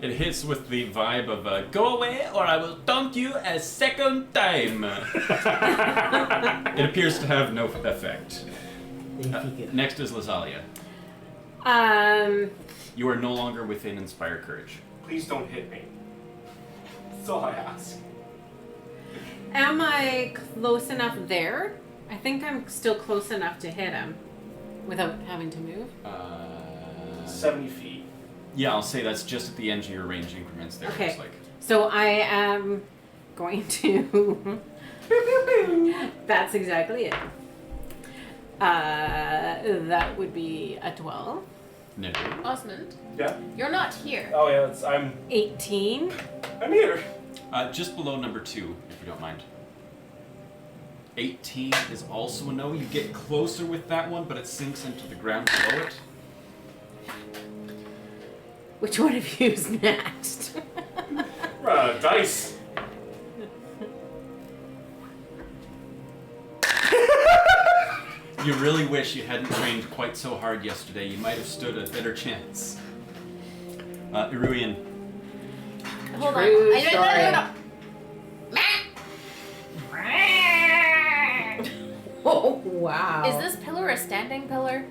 It hits with the vibe of go away or I will dunk you a second time. It appears to have no effect. Next is Lazalia. You are no longer within Inspire Courage. Please don't hit me. That's all I ask. Am I close enough there? I think I'm still close enough to hit him without having to move. 70 feet. Yeah, I'll say that's just at the end of your range increments there. Okay. Looks like. So I am going to. That's exactly it. That would be a 12. No. Osmond, Yeah? you're not here. Oh, yeah, I'm 18. here. Just below number 2, if you don't mind. 18 is also a no. You get closer with that one, but it sinks into the ground below it. Which one of you is next? Dice. You really wish you hadn't trained quite so hard yesterday. You might have stood a better chance. Iruian. Hold True on. story. Oh, wow. Is this pillar a standing pillar?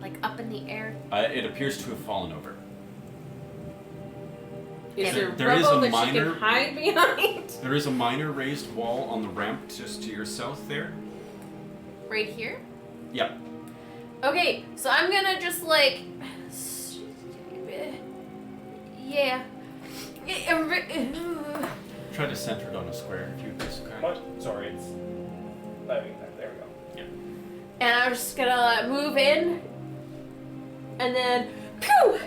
Like up in the air? It appears to have fallen over. Is There- there there is rubble a that she minor- can hide behind? There is a minor raised wall on the ramp just to your south there. Right here? Yep. Okay, so I'm gonna just like. Yeah. Try to center it on a square if you'd be so kind. What? Sorry, it's... there we go. Yeah. And I'm just gonna move in. And then. Pew!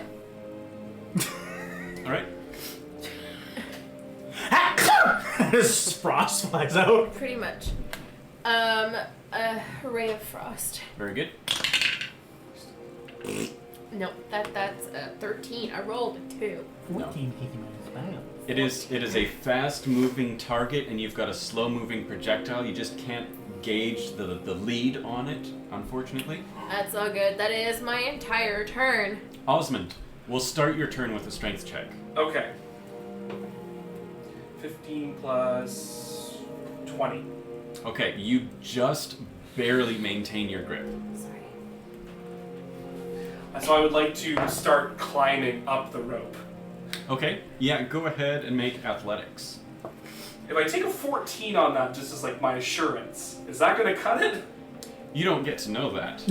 Alright. Frost flies out. Pretty much. A ray of frost. Very good. No, that's a 13. I rolled a 2. 14 kicking on his back. It is a fast-moving target, and you've got a slow-moving projectile. You just can't gauge the lead on it, unfortunately. That's all good. That is my entire turn. Osmond, we'll start your turn with a strength check. Okay. 15 plus 20. Okay, you just barely maintain your grip. Sorry. So I would like to start climbing up the rope. Okay, yeah, go ahead and make athletics. If I take a 14 on that just as like my assurance, is that going to cut it? You don't get to know that.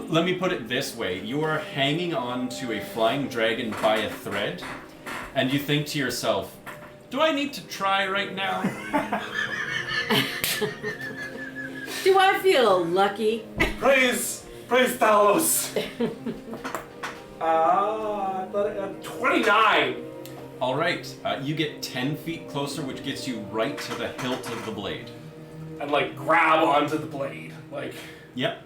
Let me put it this way. You are hanging on to a flying dragon by a thread, and you think to yourself, do I need to try right now? Do I feel lucky? Praise Talos. 29. All right, you get 10 feet closer, which gets you right to the hilt of the blade. And like grab onto the blade. Like, Yep.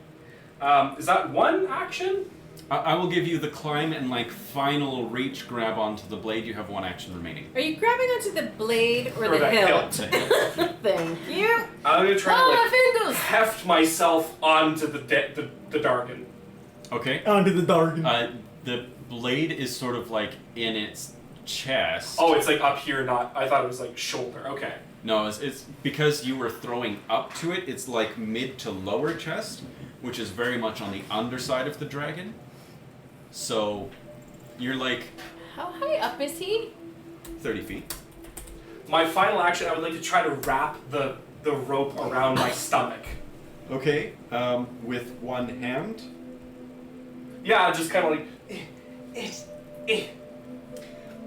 is that one action? I will give you the climb and like final reach grab onto the blade. You have one action remaining. Are you grabbing onto the blade or Or the the hilt? The hilt. Thank you. I'm gonna try Oh, to my like fingers! heft myself onto the darken. Okay. Onto the dark. The blade is sort of like in its chest. Oh, it's like up here, not. I thought it was like shoulder. Okay. No, it's because you were throwing up to it. It's like mid to lower chest, which is very much on the underside of the dragon. So, you're like How high up is he? 30 feet. My final action, I would like to try to wrap the rope around my stomach. Okay. With one hand. Yeah, just kind of like.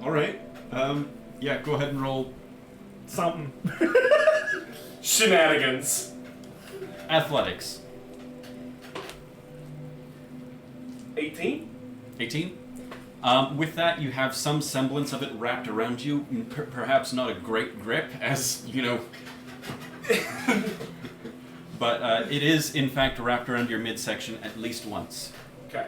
All right. Yeah. Go ahead and roll Something. Shenanigans. athletics. 18? 18. With that, you have some semblance of it wrapped around you. Perhaps not a great grip, as you know. But it is, in fact, wrapped around your midsection at least once. Okay.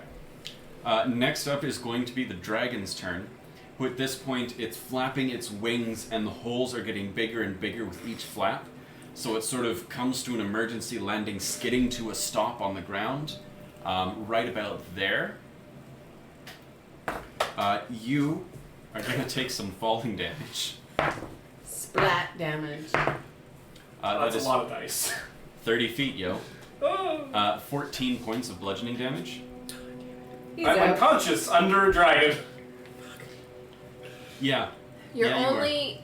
Next up is going to be the dragon's turn, who at this point it's flapping its wings and the holes are getting bigger and bigger with each flap. So it sort of comes to an emergency landing, skidding to a stop on the ground, right about there. You are going to take some falling damage. Splat damage. That's a lot of dice. 30 feet, yo. 14 points of bludgeoning damage. He's I'm out. unconscious under a dragon. Yeah. You're Yeah,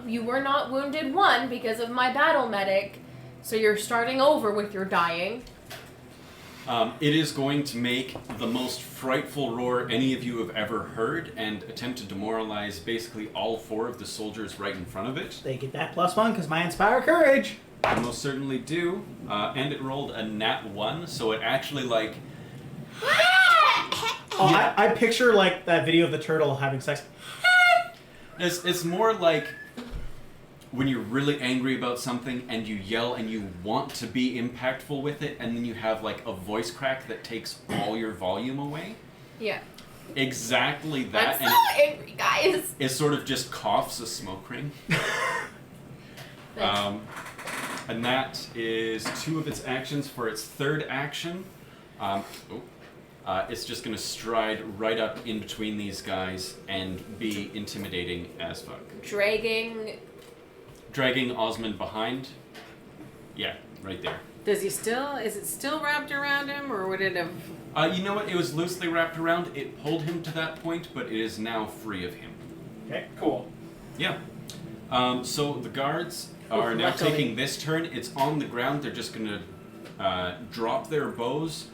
you were not wounded 1 because of my battle medic, so you're starting over with your dying. It is going to make the most frightful roar any of you have ever heard and attempt to demoralize basically all 4 of the soldiers right in front of it. They get that +1 because my Inspire Courage. I most certainly do. And it rolled a nat 1, so it actually, like... I picture, like, that video of the turtle having sex. It's more like when you're really angry about something and you yell and you want to be impactful with it, and then you have, like, a voice crack that takes all your volume away. Yeah. Exactly that. I'm so angry, guys. It sort of just coughs a smoke ring. And that is 2 of its actions. For its 3rd action, it's just going to stride right up in between these guys and be intimidating as fuck. Dragging Osmond behind. Yeah, right there. Is it still wrapped around him, or would it have... You know what? It was loosely wrapped around. It pulled him to that point, but it is now free of him. Okay. Cool. Yeah. So the guards are now taking this turn. It's on the ground. They're just going to drop their bows,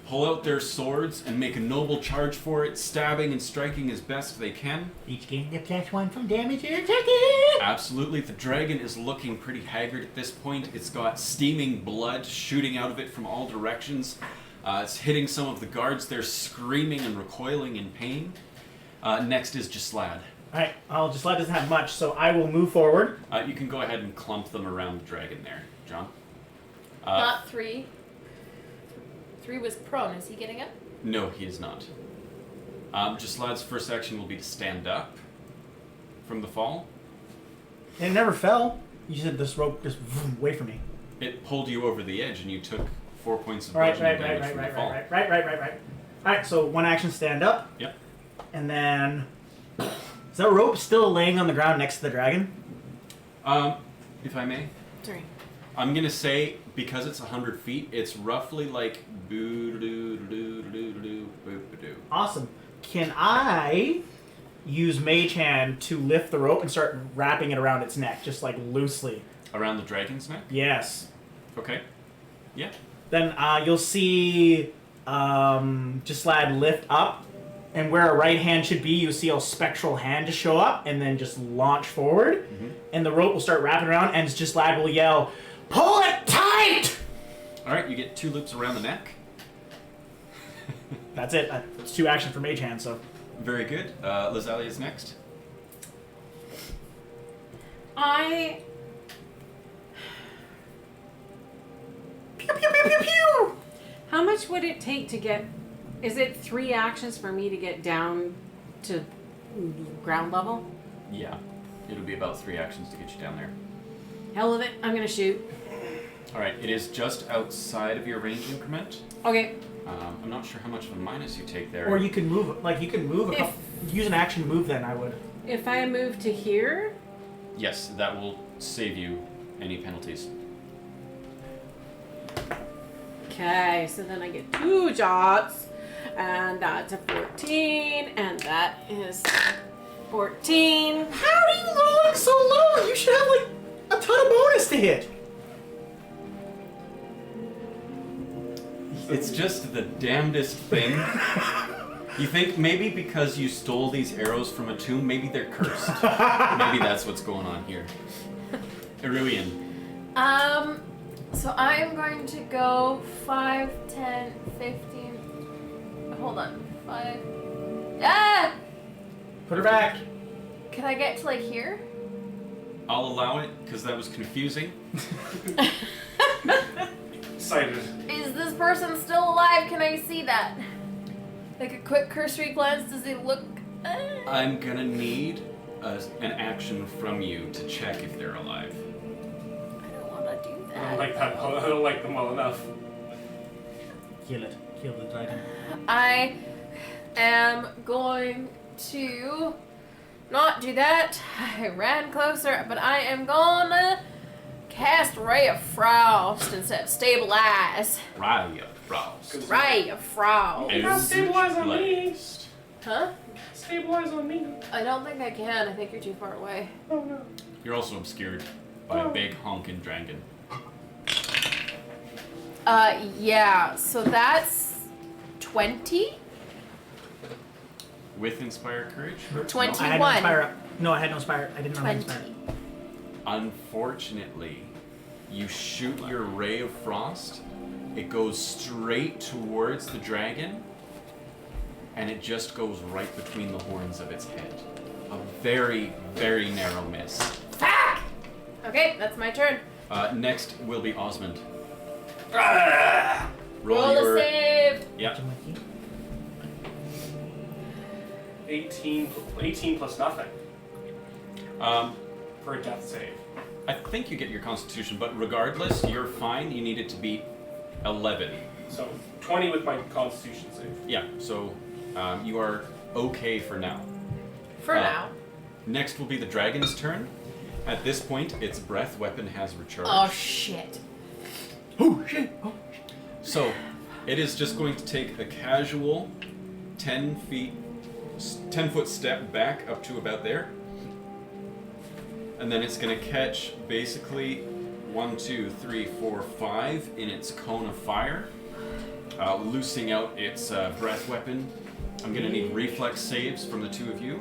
pull out their swords, and make a noble charge for it, stabbing and striking as best they can. Each gain the +1 from damage you're taking. Absolutely. The dragon is looking pretty haggard at this point. It's got steaming blood shooting out of it from all directions. It's hitting some of the guards. They're screaming and recoiling in pain. Next is Gislad. Alright, Gislad doesn't have much, so I will move forward. You can go ahead and clump them around the dragon there, John. Not 3. 3 was prone. Is he getting up? No, he is not. Gislad's first action will be to stand up from the fall. It never fell. You said this rope just away from me. It pulled you over the edge and you took 4 points of Right. bludgeoning damage from the fall. Alright, so 1 action stand up. Yep. And then... Is that rope still laying on the ground next to the dragon? If I may. Sorry. I'm going to say, because it's 100 feet, it's roughly like Awesome. Can I use Mage Hand to lift the rope and start wrapping it around its neck, just like loosely? Around the dragon's neck? Yes. Okay. Yeah. Then you'll see Gislad lift up, and where a right hand should be, you see a spectral hand to show up, and then just launch forward, and the rope will start wrapping around, and Gislad will yell, "Pull it tight!" Alright, you get 2 loops around the neck. That's it. It's 2 action for Mage Hand, so. Very good. Lazalia's next. I... Pew, pew, pew, pew, pew! How much would it take to get... Is it 3 actions for me to get down to ground level? Yeah. It'll be about 3 actions to get you down there. Hell of it. I'm going to shoot. Alright, it is just outside of your range increment. Okay. I'm not sure how much of a minus you take there. Or you can move, use an action move then, I would. If I move to here... Yes, that will save you any penalties. Okay, so then I get 2 shots, and that's a 14, and that is 14. How are you rolling so low? You should have, like, a ton of bonus to hit. It's just the damnedest thing. You think maybe because you stole these arrows from a tomb, maybe they're cursed. Maybe that's what's going on here. Iruian. So I am going to go 5, 10, 15. Hold on. 5. Ah! Put her back. Can I get to like here? I'll allow it, because that was confusing. Excited. Is this person still alive? Can I see that? Like a quick cursory glance, does it look... I'm gonna need an action from you to check if they're alive. I don't want to do I that. don't like that. I don't like them well enough. Kill it. Kill the dragon. I am going to not do that. I ran closer, but I am gonna cast Ray of Frost instead of Stabilize. Raya Frost. Ray of Frost. You can stabilize on me. Blazed. Huh? Stabilize on me. I don't think I can. I think you're too far away. Oh no. You're also obscured by a big honking dragon. Yeah. So that's 20? With Inspire Courage? 21. I had no Inspire up. No, I had no Inspire. I didn't have 20. Inspire. Unfortunately, you shoot your Ray of Frost, it goes straight towards the dragon, and it just goes right between the horns of its head. A very, very narrow miss. Fuck! Okay, that's my turn. Next will be Osmond. Roll your... a save. Yeah. 18 plus nothing. For a death save. I think you get your Constitution, but regardless, you're fine. You need it to be 11. So 20 with my Constitution save. Yeah, so you are okay for now. For now. Next will be the dragon's turn. At this point, its breath weapon has recharged. Oh shit. Oh shit! Oh. So, it is just going to take a casual 10 foot step back up to about there. And then it's going to catch basically 1, 2, 3, 4, 5 in its cone of fire, loosing out its breath weapon. I'm going to need reflex saves from the two of you.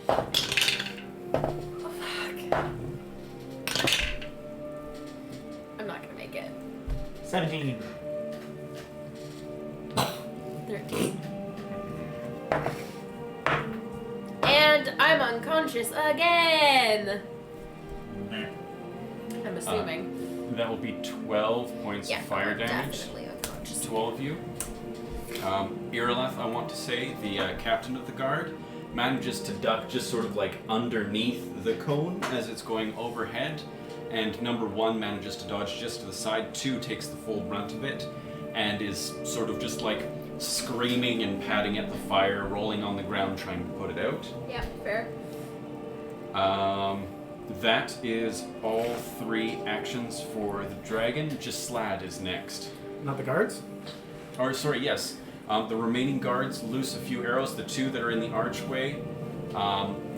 Oh fuck. I'm not gonna make it. 17. 13. And I'm unconscious again. I'm assuming. That will be 12 points Yeah, of fire I'm damage definitely unconscious. to all of you. Irileth, I want to say, the captain of the guard, manages to duck just sort of like underneath the cone as it's going overhead, and number 1 manages to dodge just to the side. 2 takes the full brunt of it and is sort of just like screaming and patting at the fire, rolling on the ground trying to put it out. Yeah, fair. That is all 3 actions for the dragon. Gislad is next. Not the guards? Or sorry, yes. The remaining guards loose a few arrows, the 2 that are in the archway.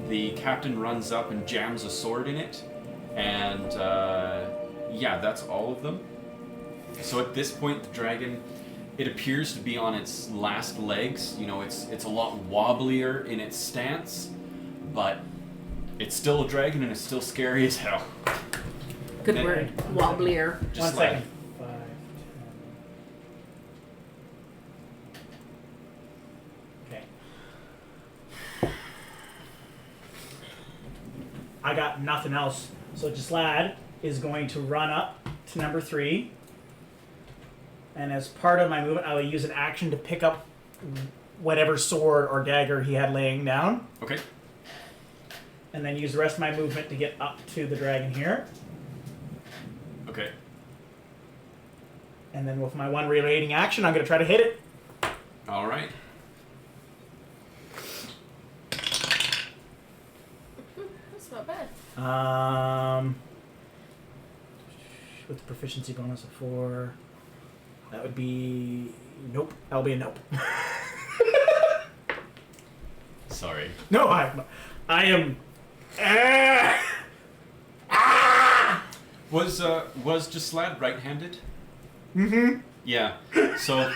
The captain runs up and jams a sword in it. And yeah, that's all of them. So at this point, the dragon, it appears to be on its last legs. You know, it's a lot wobblier in its stance, but it's still a dragon and it's still scary as hell. Good word. Wobblier. Just 1 second. 5, 10. Okay. I got nothing else. So Gislad is going to run up to number 3. And as part of my movement, I will use an action to pick up whatever sword or dagger he had laying down. Okay. And then use the rest of my movement to get up to the dragon here. Okay. And then with my 1 relating action, I'm going to try to hit it. All right. That's not bad. With the proficiency bonus of 4, that would be nope. That'll be a nope. Sorry. No, I am. Was Gislad right-handed? Mm-hmm. Yeah. So,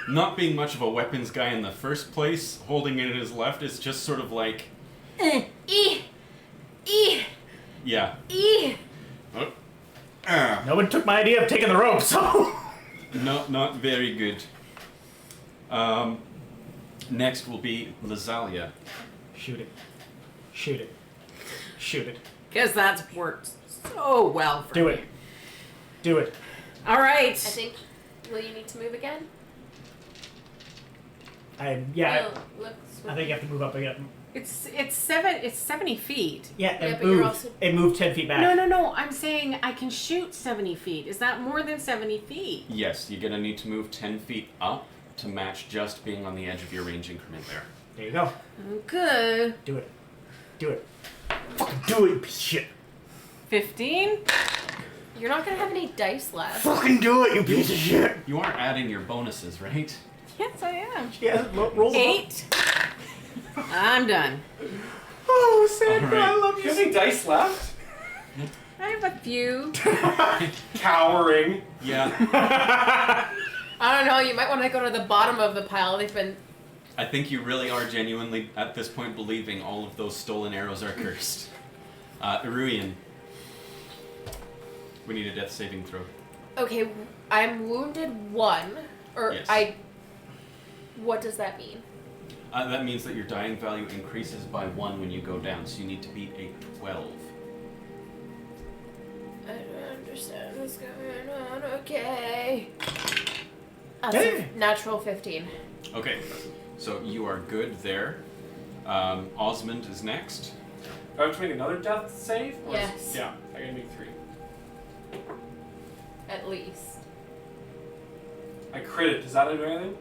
not being much of a weapons guy in the first place, holding it in his left is just sort of like. Yeah. No one took my idea of taking the rope, so. No, not very good. Next will be Lazalia. Shoot it. Shoot it. Shoot it. Because that's worked so well for Do me. it. Do it. All right. I think. Will you need to move again? I think you have to move up again. It's 70 feet. Yeah, Yeah, it but you're moved. also- It moved 10 feet back. No. I'm saying I can shoot 70 feet. Is that more than 70 feet? Yes, you're gonna need to move 10 feet up to match just being on the edge of your range increment there. There you go. Okay. Do it. Do it. Fucking do it, you piece of shit. 15. You're not gonna have any dice left. Fucking do it, you piece of shit! You are adding your bonuses, right? Yes, I am. She hasn't rolled 8. I'm done. Oh, Sandra, All right. I love Do you. you have any dice left? I have a few. Cowering. Yeah. I don't know. You might want to go to the bottom of the pile. They've been. I think you really are genuinely, at this point, believing all of those stolen arrows are cursed. Iruian. We need a death saving throw. Okay, I'm wounded 1. Or Yes. What does that mean? That means that your dying value increases by 1 when you go down, so you need to beat a 12. I don't understand what's going on. Okay. That's Hey. a natural 15. Okay, so you are good there. Osmond is next. Do I have to make another death save? Or Yes. Yeah, I gotta make 3. At least. I crit it. Does that do anything?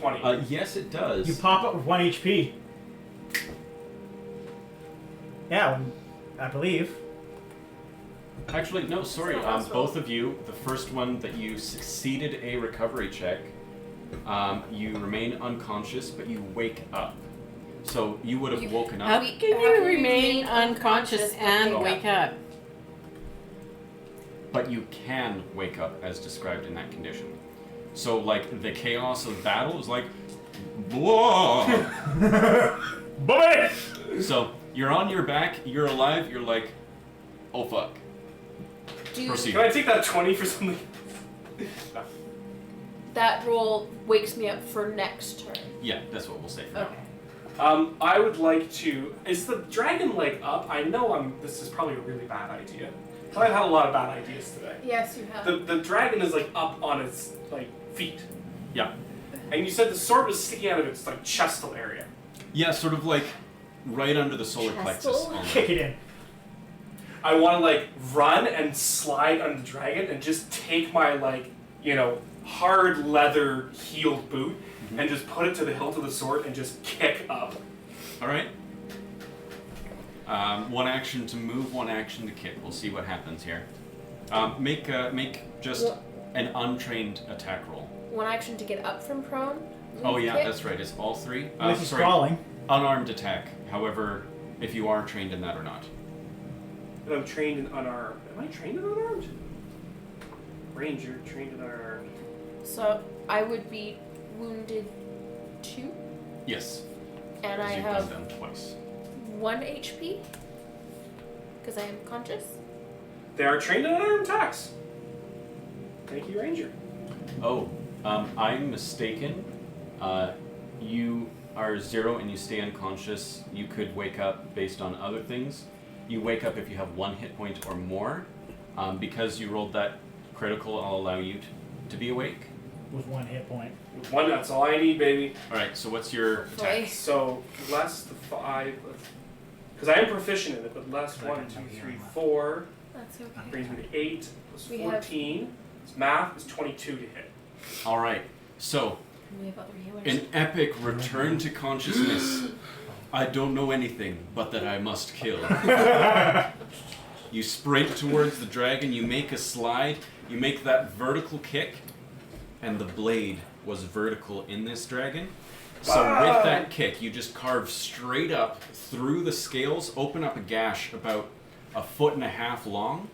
20. Yes, it does. You pop up with 1 HP. Yeah, I believe. Actually, no, sorry. It's not possible. Both of you, the first one that you succeeded a recovery check, you remain unconscious, but you wake up. So you would have woken How up. can you remain unconscious and wake up? But you can wake up as described in that condition. So, like, the chaos of battle is like, whoa! Bobby! So, you're on your back, you're alive, you're like, oh fuck. Do Proceed. Can I take that 20 for something? No. that roll wakes me up for next turn? Yeah, that's what we'll say for now. Okay. I would like to. Is the dragon leg up? I know this is probably a really bad idea. I've had a lot of bad ideas today. Yes, you have. The dragon is like up on its like feet, Yeah. and you said the sword was sticking out of its like chestal area. Yeah, sort of like right under the solar plexus. Chestal? almost. Kick it in. I want to like run and slide on the dragon and just take my like hard leather heeled boot and just put it to the hilt of the sword and just kick up. All right. One action to move, one action to kick. We'll see what happens here. Make just an untrained attack roll. One action to get up from prone. Oh yeah, kick. that's right. It's all 3. Unless he's sorry, crawling. unarmed attack. However, if you are trained in that or not. And I'm trained in unarmed. Am I trained in unarmed? Ranger, trained in unarmed. So I would be wounded 2, Yes. and I You've have done them twice. 1 HP because I am conscious. They are trained in unarmed attacks. Thank you, Ranger. Oh, I'm mistaken. You are 0 and you stay unconscious. You could wake up based on other things. You wake up if you have 1 hit point or more. Because you rolled that critical, I'll allow you to be awake. With 1 hit point. With 1, that's all I need, baby. Alright, so what's your Hopefully. attack? So less the 5, because I am proficient in it, but less 1, 2, 3, 4 That's okay. brings me to 8 plus We have- 14. It's math is 22 to hit. Alright, so We have other healers. an epic return to consciousness. I don't know anything but that I must kill. You sprint towards the dragon, you make a slide, you make that vertical kick, and the blade was vertical in this dragon. So with that kick, you just carve straight up through the scales, open up a gash about 1.5 feet long,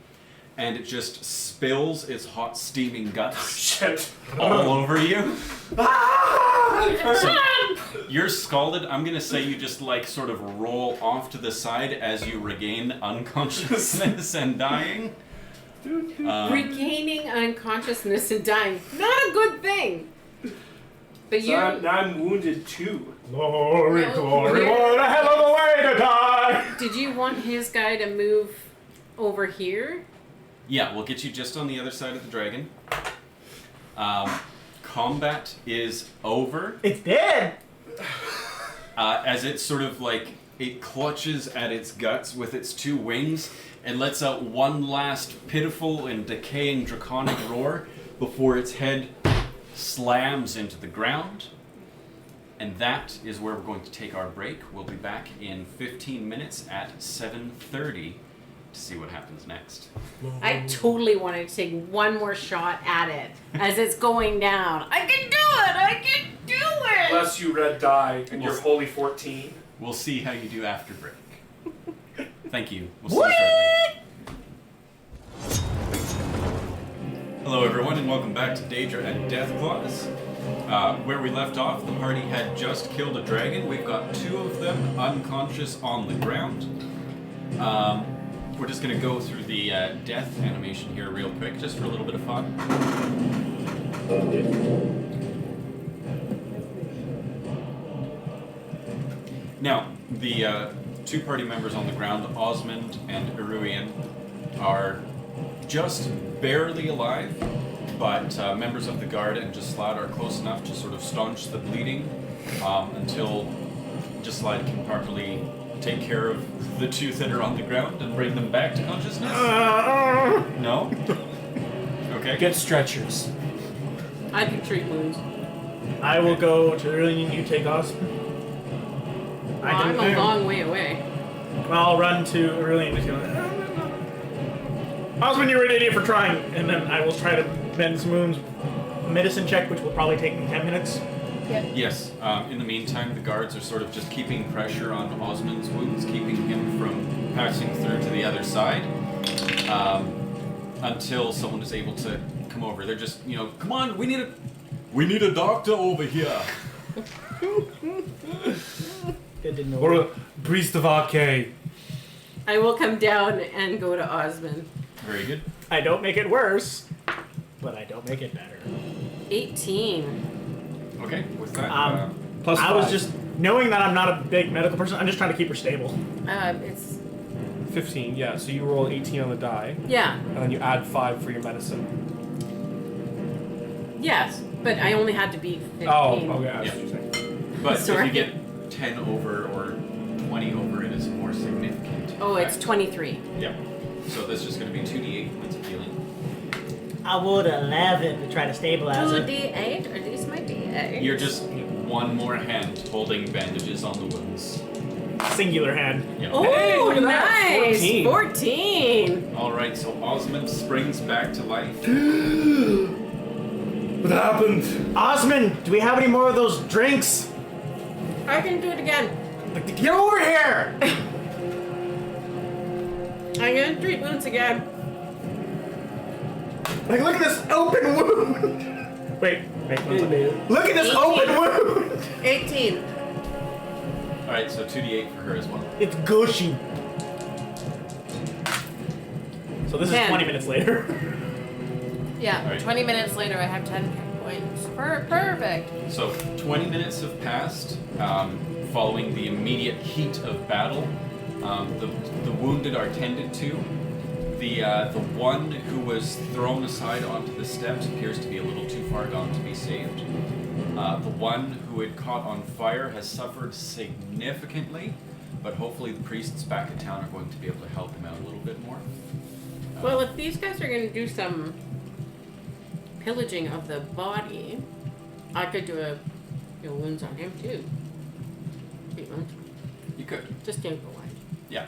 and it just spills its hot steaming guts Shit. all over you. So you're scalded. I'm gonna say you just like sort of roll off to the side as you regain unconsciousness and dying. Regaining unconsciousness and dying. Not a good thing. But So you. now I'm wounded 2. Glory, No, glory, you're- what a hell of a way to die! Did you want his guy to move over here? Yeah, we'll get you just on the other side of the dragon. Combat is over. It's dead! As it sort of like, it clutches at its guts with its 2 wings and lets out one last pitiful and decaying draconic roar before its head slams into the ground. And that is where we're going to take our break. We'll be back in 15 minutes at 7:30 to see what happens next. I totally wanted to take one more shot at it as it's going down. I can do it! I can do it! Unless you red die and you're holy 14. We'll see how you do after break. Thank you. We'll see you shortly. Hello, everyone, and welcome back to Daedra and Deathclaws. Where we left off, the party had just killed a dragon. We've got 2 of them unconscious on the ground. We're just going to go through the death animation here real quick, just for a little bit of fun. Now, the 2 party members on the ground, Osmond and Iruian, are just barely alive, but members of the guard and Gislad are close enough to sort of staunch the bleeding until Gislad can properly take care of the 2 that are on the ground and bring them back to consciousness? No? Okay. Get stretchers. I can treat wounds. I will go to Iruian, you take Osmond. I'm a long way away. I'll run to Iruian and just go, Osmond, you're an idiot for trying. And then I will try to mend some wounds. Medicine check, which will probably take me 10 minutes. Yep. Yes. In the meantime, the guards are sort of just keeping pressure on Osmond's wounds, keeping him from passing through to the other side until someone is able to come over. They're just, come on, we need a doctor over here. Good to know. Or a priest of Arcade. I will come down and go to Osmond. Very good. I don't make it worse, but I don't make it better. 18. Okay, with that, Plus I was 5. just, knowing that I'm not a big medical person, I'm just trying to keep her stable. It's 15, yeah. So you roll 18 on the die, yeah. and then you add 5 for your medicine. Yes, but I only had to beat 15. Oh, okay. I see Yeah. what you're saying. but Sorry. if you get 10 over or 20 over, it is more significant. Oh, it's effect. 23. Yep. So this is just going to be 2d8 points of healing. I would 11 to try to stabilize her. 2d8? Are these my d8? You're just one more hand holding bandages on the wounds. Singular hand. Yep. Oh, Hey, look at that, nice! 14. 14! All right, so Osmond springs back to life. What happened? Osmond, do we have any more of those drinks? I can do it again. Get over here! I'm gonna treat wounds again. Like, look at this open wound! Wait, one second. Look at this 18. open wound! 18. All right, so 2d8 for her as well. It's gushy. So this is 10. 20 minutes later. Yeah, Alright. 20 minutes later I have 10 points. Perfect. So 20 minutes have passed following the immediate heat of battle. The wounded are tended to. The one who was thrown aside onto the steps appears to be a little too far gone to be saved. The one who had caught on fire has suffered significantly, but hopefully the priests back in town are going to be able to help him out a little bit more. Well, if these guys are gonna do some pillaging of the body, I could do a wounds on him too. Treat wounds. You could. Just don't go wide. Yeah.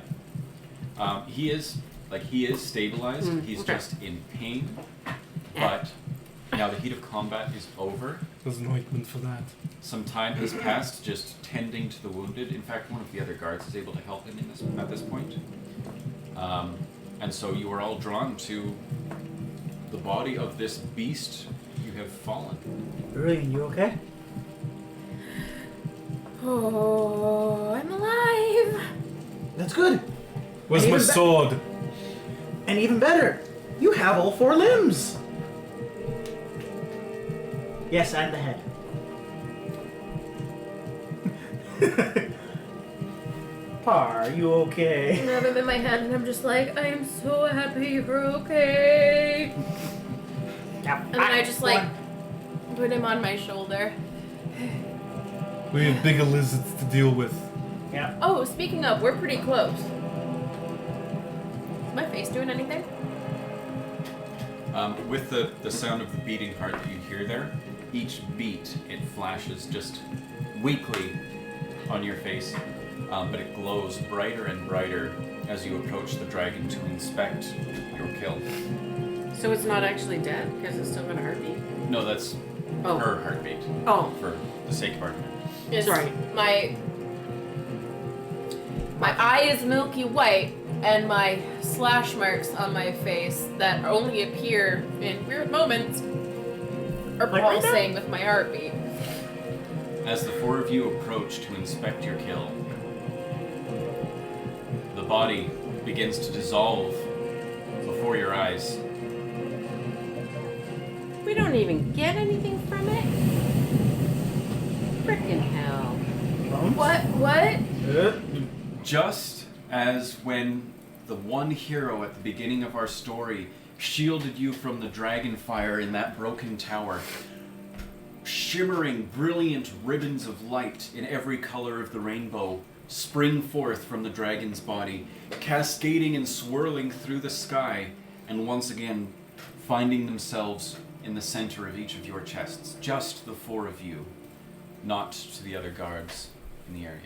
He is stabilized. He's okay. just in pain. But now the heat of combat is over. There's an ointment for that. Some time has passed just tending to the wounded. In fact, one of the other guards is able to help him at this point. And so you are all drawn to the body of this beast. You have fallen. Iruian, you okay? Oh, I'm alive. That's good. Where's And my even sword? And even better, you have all 4 limbs. Yes, and the head. Par, you okay? I have him in my hand and I'm just like, I am so happy you're okay. And then I just like put him on my shoulder. We have bigger lizards to deal with. Yeah. Oh, speaking of, we're pretty close. Is my face doing anything? With the sound of the beating heart that you hear there, each beat, it flashes just weakly on your face. but it glows brighter and brighter as you approach the dragon to inspect your kill. So it's not actually dead because it's still got a heartbeat. No, that's Oh. her heartbeat. Oh. For the sake of argument. Is Sorry. My eye is milky white, and my slash marks on my face that only appear in weird moments are Like right pulsing with my heartbeat. As the four of you approach to inspect your kill, the body begins to dissolve before your eyes. We don't even get anything from it. Frickin' hell. What? Just as when the one hero at the beginning of our story shielded you from the dragon fire in that broken tower, shimmering, brilliant ribbons of light in every color of the rainbow spring forth from the dragon's body, cascading and swirling through the sky, and once again finding themselves in the center of each of your chests. Just the four of you, not to the other guards in the area.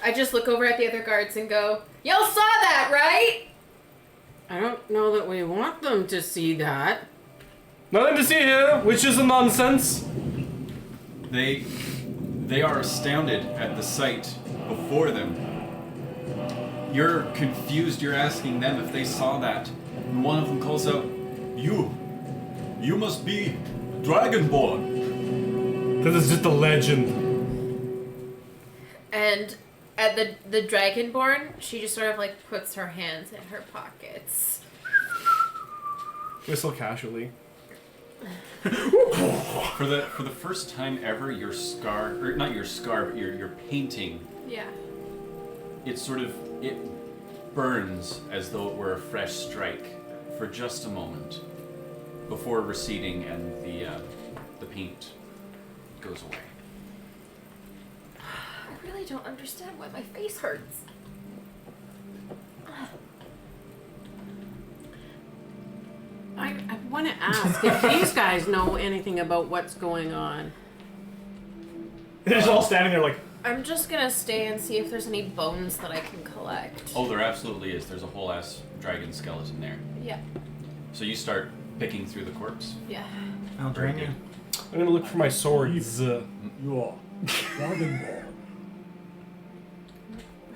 I just look over at the other guards and go, "Y'all saw that, right?" I don't know that we want them to see that. Nothing to see here, which is a nonsense. They are astounded at the sight before them. You're confused, you're asking them if they saw that, and one of them calls out, You must be Dragonborn. Because it's just a legend. And at the Dragonborn, she just sort of like puts her hands in her pockets. Whistle casually. For the first time ever, your scar, or not your scar, but your painting, Yeah. it burns as though it were a fresh strike for just a moment before receding and the paint goes away. I really don't understand why my face hurts. I want to ask if these guys know anything about what's going on. They're just all standing there like, I'm just gonna stay and see if there's any bones that I can collect. Oh, there absolutely is. There's a whole ass dragon skeleton there. Yeah. So you start picking through the corpse. Yeah. I'll Very drain you. good. I'm gonna look for my swords. You are Dragonborn.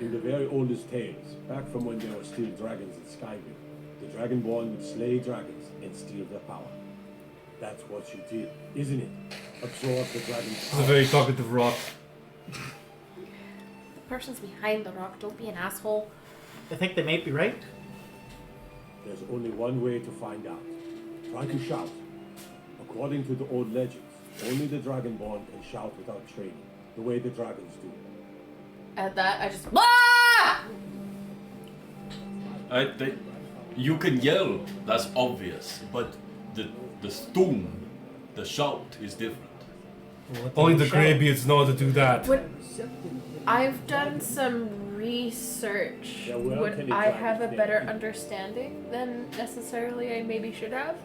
In the very oldest tales, back from when there were still dragons in Skyrim, the Dragonborn would slay dragons and steal their power. That's what you did, isn't it? Absorb the dragon's It's a power. very talkative rock. The person's behind the rock. Don't be an asshole. I think they may be right. There's only one way to find out. Try to shout. According to the old legends, only the Dragonborn can shout without training, the way the dragons do. At that, I just ah! You can yell, that's obvious, but the stone, the shout is different. Only the greybeards know how to do that. I've done some research. There were Would many I have a dragons better there. understanding than necessarily I maybe should have?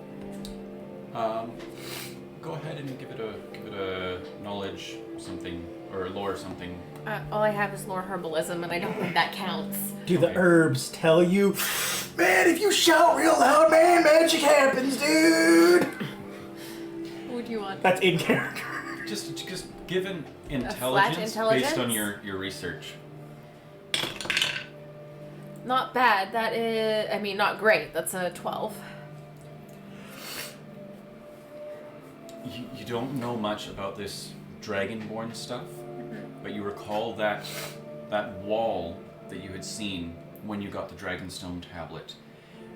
Go ahead and give it a knowledge something or lore something. All I have is lore herbalism, and I don't think that counts. Do the herbs tell you, man, if you shout real loud, man, magic happens, dude? What do you want? That's in character. Just given flat intelligence based intelligence? on your research. Not bad. That is, I mean, not great. That's a 12. You don't know much about this Dragonborn stuff, but you recall that wall that you had seen when you got the Dragonstone tablet,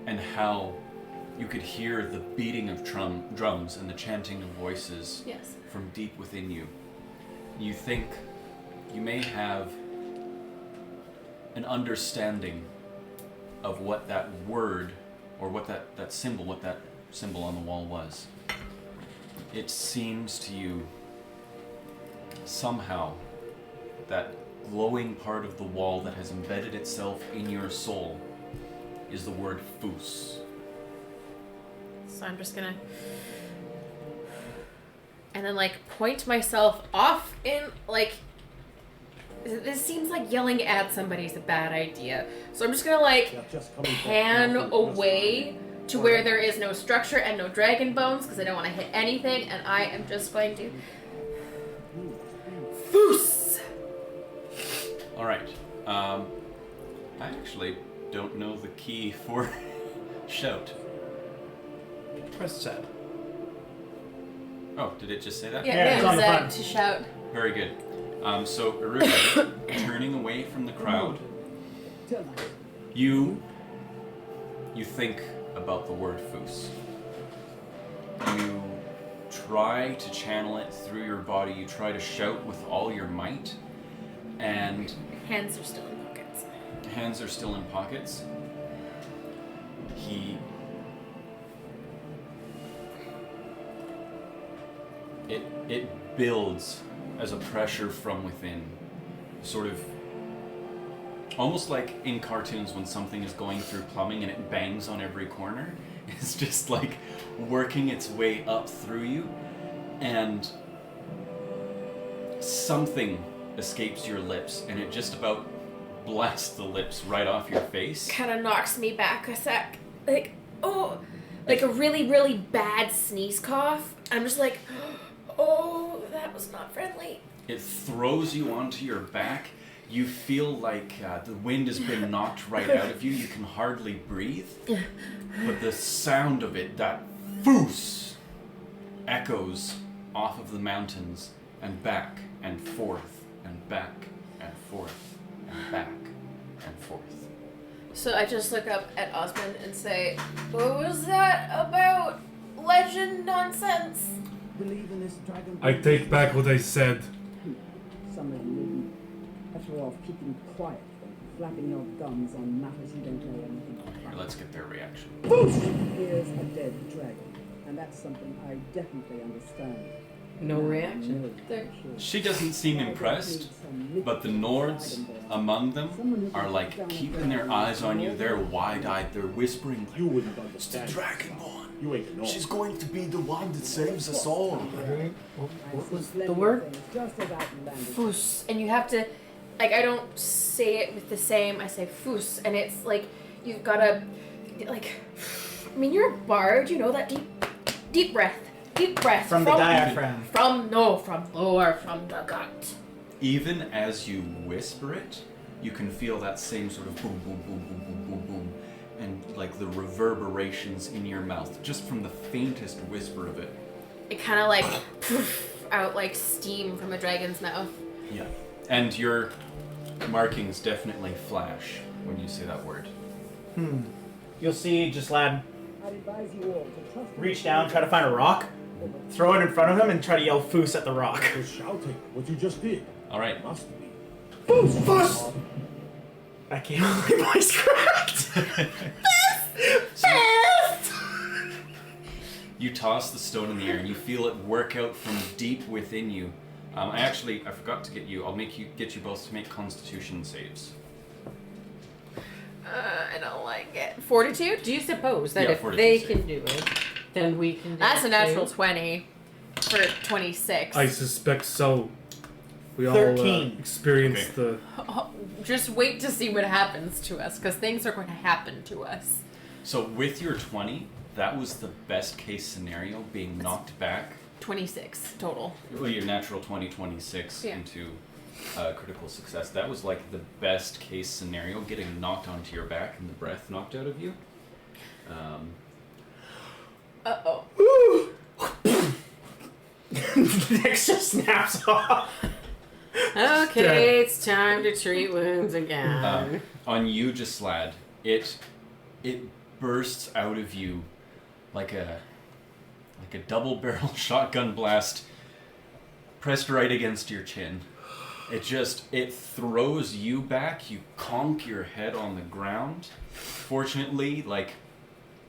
and how you could hear the beating of drums and the chanting of voices Yes. from deep within you. You think you may have an understanding of what that word, or what that symbol on the wall was. It seems to you somehow that glowing part of the wall that has embedded itself in your soul is the word Foos. So I'm just gonna, and then like point myself off in like this seems like yelling at somebody is a bad idea. So I'm just gonna like pan away to where there is no structure and no dragon bones because I don't want to hit anything, and I am just going to Foos! Alright. I actually don't know the key for shout. Press Z. Oh, did it just say that? Yeah, it's on the front. To shout. Very good. So Aruba, turning away from the crowd, you think about the word foos. You try to channel it through your body. You try to shout with all your might, and Hands are still in pockets. hands are still in pockets. It builds as a pressure from within, sort of almost like in cartoons when something is going through plumbing and it bangs on every corner. It's just like working its way up through you, and something escapes your lips and it just about blasts the lips right off your face. Kind of knocks me back a sec. Like, oh, like a really, really bad sneeze cough. I'm just like, oh, that was not friendly. It throws you onto your back. You feel like the wind has been knocked right out of you. You can hardly breathe. But the sound of it, that foos, echoes off of the mountains and back and forth and back and forth and back and forth. So I just look up at Osmond and say, what was that about legend nonsense? Believe in this dragon. I take back what I said. Somebody may be better off keeping quiet than flapping your gums on matters you don't know anything about. Here, let's get their reaction. Here's a dead dragon, and that's something I definitely understand. No reaction. She doesn't seem impressed, but the Nords among them are like keeping their eyes on you. They're wide-eyed. They're whispering, like, You wouldn't "It's the understand. Dragonborn. You ain't know. She's going to be the one that saves us all." What was the word? Foos. And you have to, like, I don't say it with the same, I say foos. And it's like, you've got to, like, I mean, you're a bard, you know that deep breath. Deep breath. From the diaphragm. From lower, from the gut. Even as you whisper it, you can feel that same sort of boom, boom, boom, boom, boom, boom, boom, and like the reverberations in your mouth, just from the faintest whisper of it. It kind of like poof out like steam from a dragon's mouth. Yeah. And your markings definitely flash when you say that word. You'll see Gislad I'd advise you all to trust reach down, try to find a rock, throw it in front of him, and try to yell foos at the rock. You're shouting what you just did. All right. Must be. Foos! Foos! I can't believe my voice cracked. You toss the stone in the air and you feel it work out from deep within you. I forgot to get you. I'll get you both to make Constitution saves. I don't like it. Fortitude? Do you suppose that Yeah, if fortitude they save. can do it, then we can do That's it a natural too? 20 for 26. I suspect so. We all 13. experienced Okay. Just wait to see what happens to us, because things are going to happen to us. So with your 20, that was the best case scenario, being knocked back. 26 total. Well, your natural 20, 26 Yeah. into critical success. That was like the best case scenario, getting knocked onto your back and the breath knocked out of you. Uh-oh. Nyx just snaps off. Okay, it's time to treat wounds again. On you, Gislad, it bursts out of you like a double-barrel shotgun blast pressed right against your chin. It throws you back. You conk your head on the ground. Fortunately, like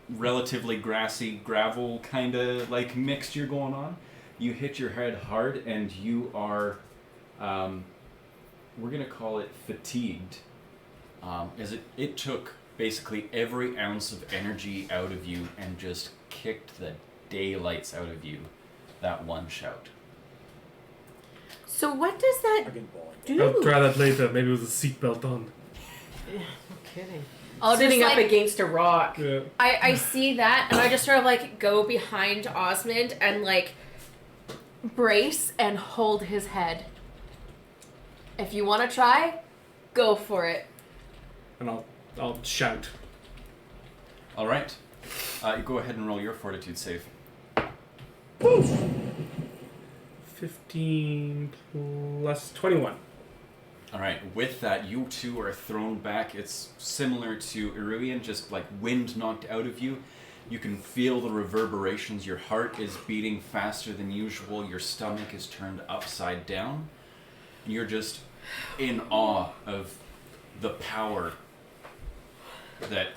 relatively grassy gravel kind of like mixture going on. You hit your head hard and you are, we're gonna call it fatigued, as it took basically every ounce of energy out of you and just kicked the daylights out of you, that one shout. So what does that do? I'll try that later. Maybe with a seatbelt on. Yeah, no kidding. I'll Sitting just, up like, against a rock. Yeah. I see that, and I just sort of like go behind Osmond and like brace and hold his head. If you want to try, go for it. And I'll shout. All right. You go ahead and roll your fortitude save. 15 plus 21. All right. With that, you two are thrown back. It's similar to Iruian, just like wind knocked out of you. You can feel the reverberations. Your heart is beating faster than usual. Your stomach is turned upside down. You're just in awe of the power that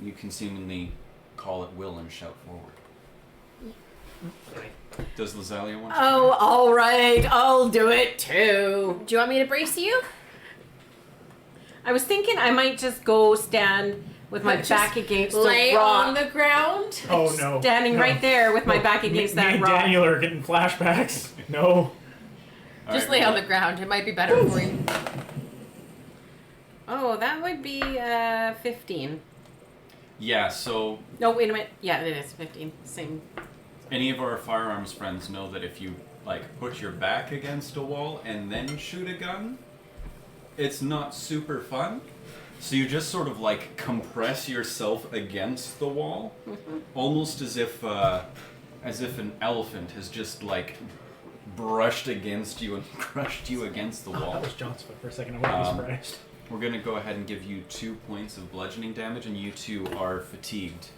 you can seemingly call at will and shout forward. Does Lazalia want to? Oh, all right. I'll do it too. Do you want me to brace you? I was thinking I might just go stand with my back against lay the rock. on the ground. Oh no! Standing No. right there with my back against Me that and rock. Daniel are getting flashbacks. No. All Just right, lay on roll the ground. It might be better for you. Oh, that would be 15. Yeah, so No, wait a minute. Yeah, it is 15. Same. any of our firearms friends know that if you like put your back against a wall and then shoot a gun, it's not super fun. So you just sort of like compress yourself against the wall, almost as if an elephant has just like brushed against you and crushed you against the wall. That was John's foot for a second. I wouldn't be surprised. We're gonna go ahead and give you 2 points of bludgeoning damage, and you two are fatigued.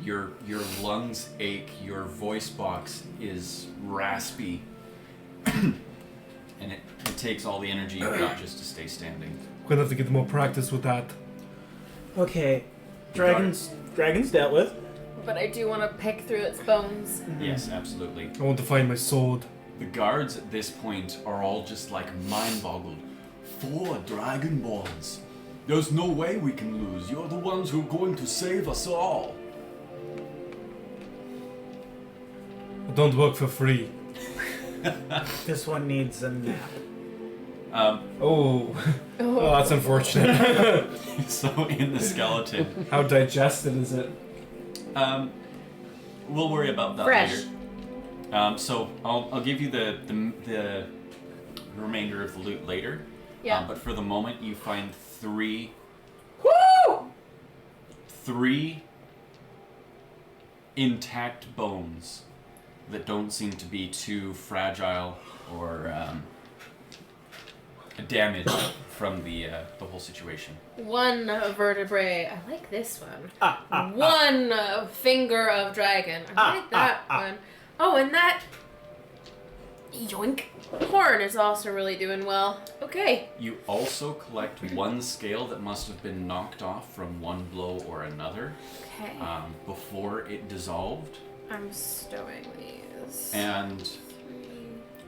Your lungs ache. Your voice box is raspy, and it takes all the energy you've got just to stay standing. Gonna have to get more practice with that. Okay, dragons dealt with. But I do want to pick through its bones. Yes, absolutely. I want to find my sword. The guards at this point are all just like mind-boggled. 4 dragonborns. There's no way we can lose. You're the ones who are going to save us all. I don't work for free. This one needs a nap. Oh, that's unfortunate. So in the skeleton, How digested is it? we'll worry about that Fresh. later. So I'll give you the remainder of the loot later. Yeah. But for the moment, you find 3 intact bones that don't seem to be too fragile or damaged from the whole situation. 1 vertebrae. I like this one. 1 finger of dragon. I like that one. Oh, and that yoink horn is also really doing well. Okay. You also collect 1 scale that must have been knocked off from one blow or another Okay. before it dissolved. I'm stowing these. And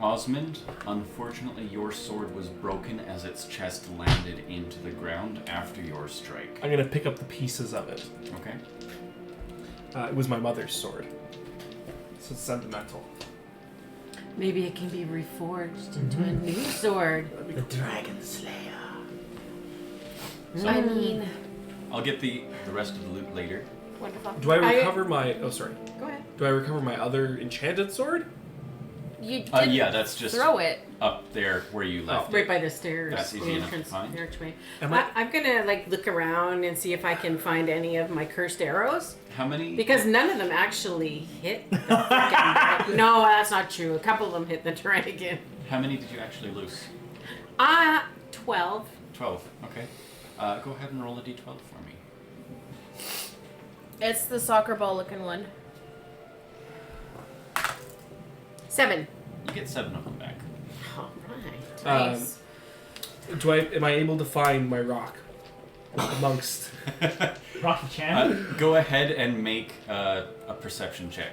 Osmond, unfortunately, your sword was broken as its chest landed into the ground after your strike. I'm gonna pick up the pieces of it. Okay. It was my mother's sword, so it's sentimental. Maybe it can be reforged into a new sword. The Dragon Slayer. So I mean, I'll get the rest of the loot later. wonderful. Do I recover my? Oh, sorry. Go ahead. Do I recover my other enchanted sword? You did Yeah, that's just throw it. up there where you left Right it. by the stairs. That's easy the enough to entrance, find. the archway. Am I- I'm gonna like look around and see if I can find any of my cursed arrows. How many? Because none of them actually hit the freaking No, that's not true. A couple of them hit the dragon. How many did you actually lose? 12. 12. Okay. Go ahead and roll a d12 for me. It's the soccer ball looking one. 7. You get 7 of them back. All right. Nice. Am I able to find my rock amongst? Rocky Chan. Go ahead and make a perception check.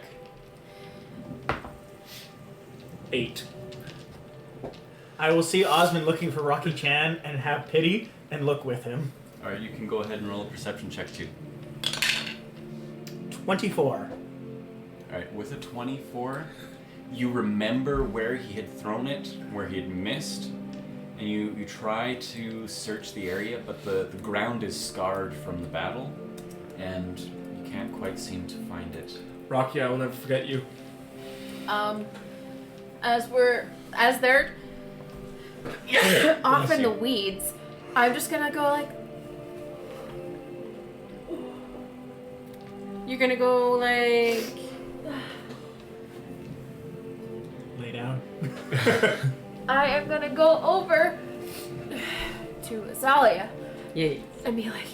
8. I will see Osmond looking for Rocky Chan and have pity and look with him. All right, you can go ahead and roll a perception check too. 24. All right, with a 24, you remember where he had thrown it, where he had missed, and you try to search the area, but the ground is scarred from the battle, and you can't quite seem to find it. Rocky, I will never forget you. As they're off in the weeds, I'm just gonna go like. You're gonna go like. Lay down. I am gonna go over to Azalea. Yeah. And be like,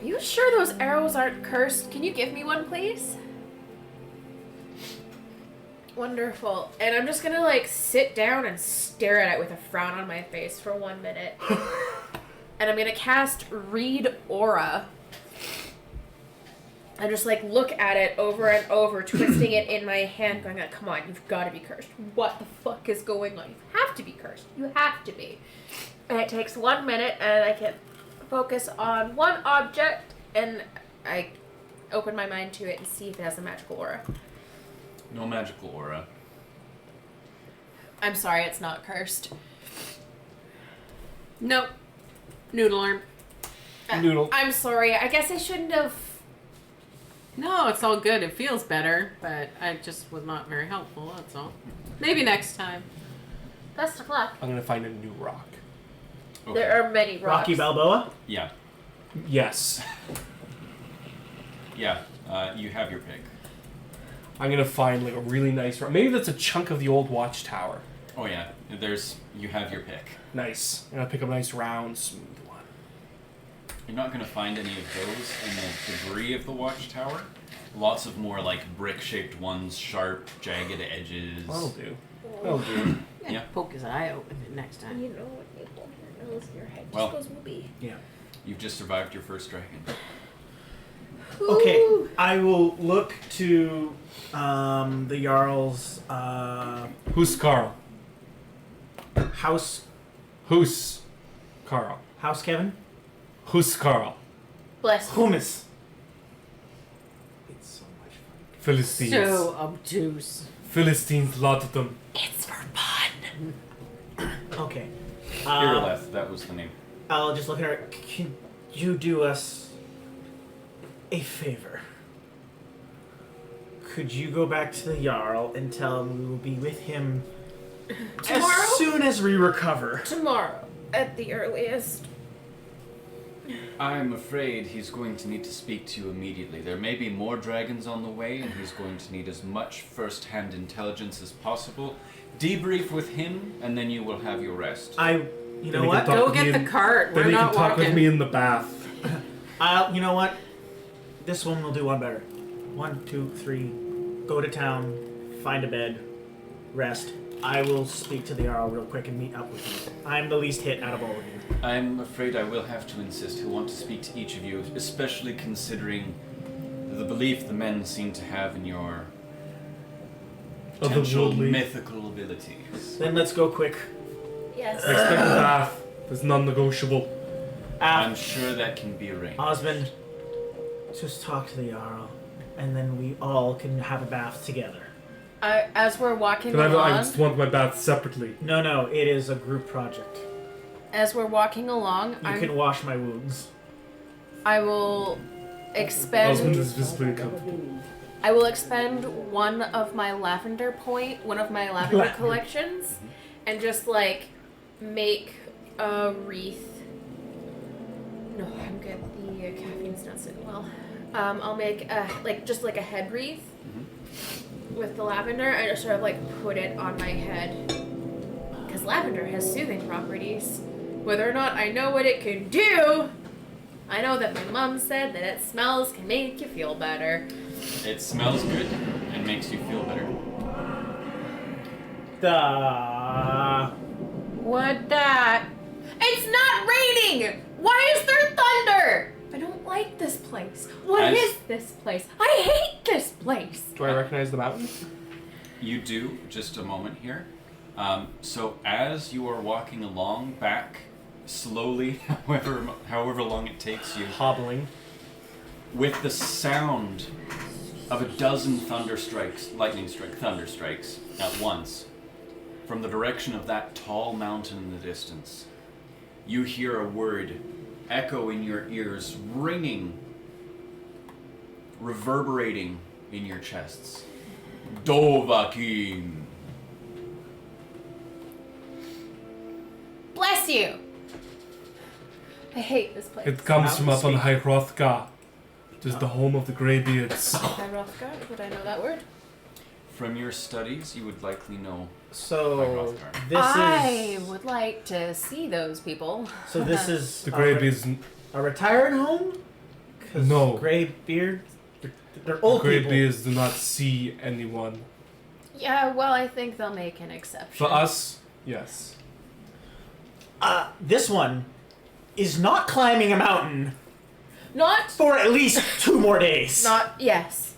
are you sure those arrows aren't cursed? Can you give me one, please? Wonderful. And I'm just gonna like sit down and stare at it with a frown on my face for 1 minute. And I'm gonna cast Read Aura. And just like look at it over and over, twisting it in my hand, going like, come on, you've gotta be cursed. What the fuck is going on? You have to be cursed. You have to be. And it takes 1 minute and I can focus on one object and I open my mind to it and see if it has a magical aura. No magical aura. I'm sorry, it's not cursed. Nope. Noodle arm. Noodle. I'm sorry. I guess I shouldn't have. No, it's all good. It feels better, but I just was not very helpful, that's all. Maybe next time. Best of luck. I'm gonna find a new rock. Okay. There are many rocks. Rocky Balboa? Yeah. Yes. Yeah. You have your pick. I'm gonna find like a really nice rock. Maybe that's a chunk of the old watchtower. Oh yeah. You have your pick. Nice. I'm gonna pick up a nice round, smooth one. You're not going to find any of those in the debris of the watchtower. Lots of more like brick-shaped ones, sharp, jagged edges. That'll do. That'll do. Yeah. Poke his eye open next time. You know what you hold your nose, your head Well, just goes whoopee. Yeah. You've just survived your first dragon. Okay, I will look to the Jarl's Who's Carl? house. Who's Carl? House Kevin? Who's Carl? Bless you. Hummus. It's so much fun. Philistines. So obtuse. Philistines, lot of them. It's for fun. Okay. Irileth, that was the name. I'll just look at her. Can you do us a favor? Could you go back to the Jarl and tell him we will be with him Tomorrow? as soon as we recover? Tomorrow, at the earliest. I'm afraid he's going to need to speak to you immediately. There may be more dragons on the way, and he's going to need as much first-hand intelligence as possible. Debrief with him, and then you will have your rest. You know what? Go get the cart. We're Then he not can talk with walking. me in the bath. You know what? This one will do one better. 1, 2, 3. Go to town, find a bed, rest. I will speak to the Jarl real quick and meet up with you. I'm the least hit out of all of you. I'm afraid I will have to insist. He'll want to speak to each of you, especially considering the belief the men seem to have in your potential Otherworldly. mythical abilities. Then let's go quick. Yes. Expect the bath. There's non-negotiable. I'm sure that can be arranged. Osmond, just talk to the Jarl, and then we all can have a bath together. As we're walking But I along, just want my bath separately. No, it is a group project. as we're walking along, You can wash my wounds. I will Osmond expend. is visibly uncomfortable. I will expend one of my lavender collections, and just like make a wreath. No, I'm good. The caffeine's not sitting well. I'll make just a head wreath with the lavender. I just sort of like put it on my head because lavender has soothing properties. Whether or not I know what it can do, I know that my mom said that its smells can make you feel better. It smells good and makes you feel better. What that? It's not raining! Why is there thunder? I don't like this place. What is this place? I hate this place. Do I recognize the mountain? You do, just a moment here. So as you are walking along back slowly, however long it takes you, Hobbling. with the sound of a dozen thunder strikes at once, from the direction of that tall mountain in the distance, you hear a word echo in your ears, ringing, reverberating in your chests. Dovahkiin. Bless you! I hate this place. It comes from up on High Hrothgar. It is the home of the Greybeards. Hrothgar? Would I know that word? From your studies, you would likely know So Hrothgar. I would like to see those people. So this is The Greybeards. a retired home? 'Cause No. Greybeard, they're old people. Greybeards do not see anyone. Yeah, well, I think they'll make an exception. For us, yes. This one is not climbing a mountain Not. for at least 2 more days. Not. Yes.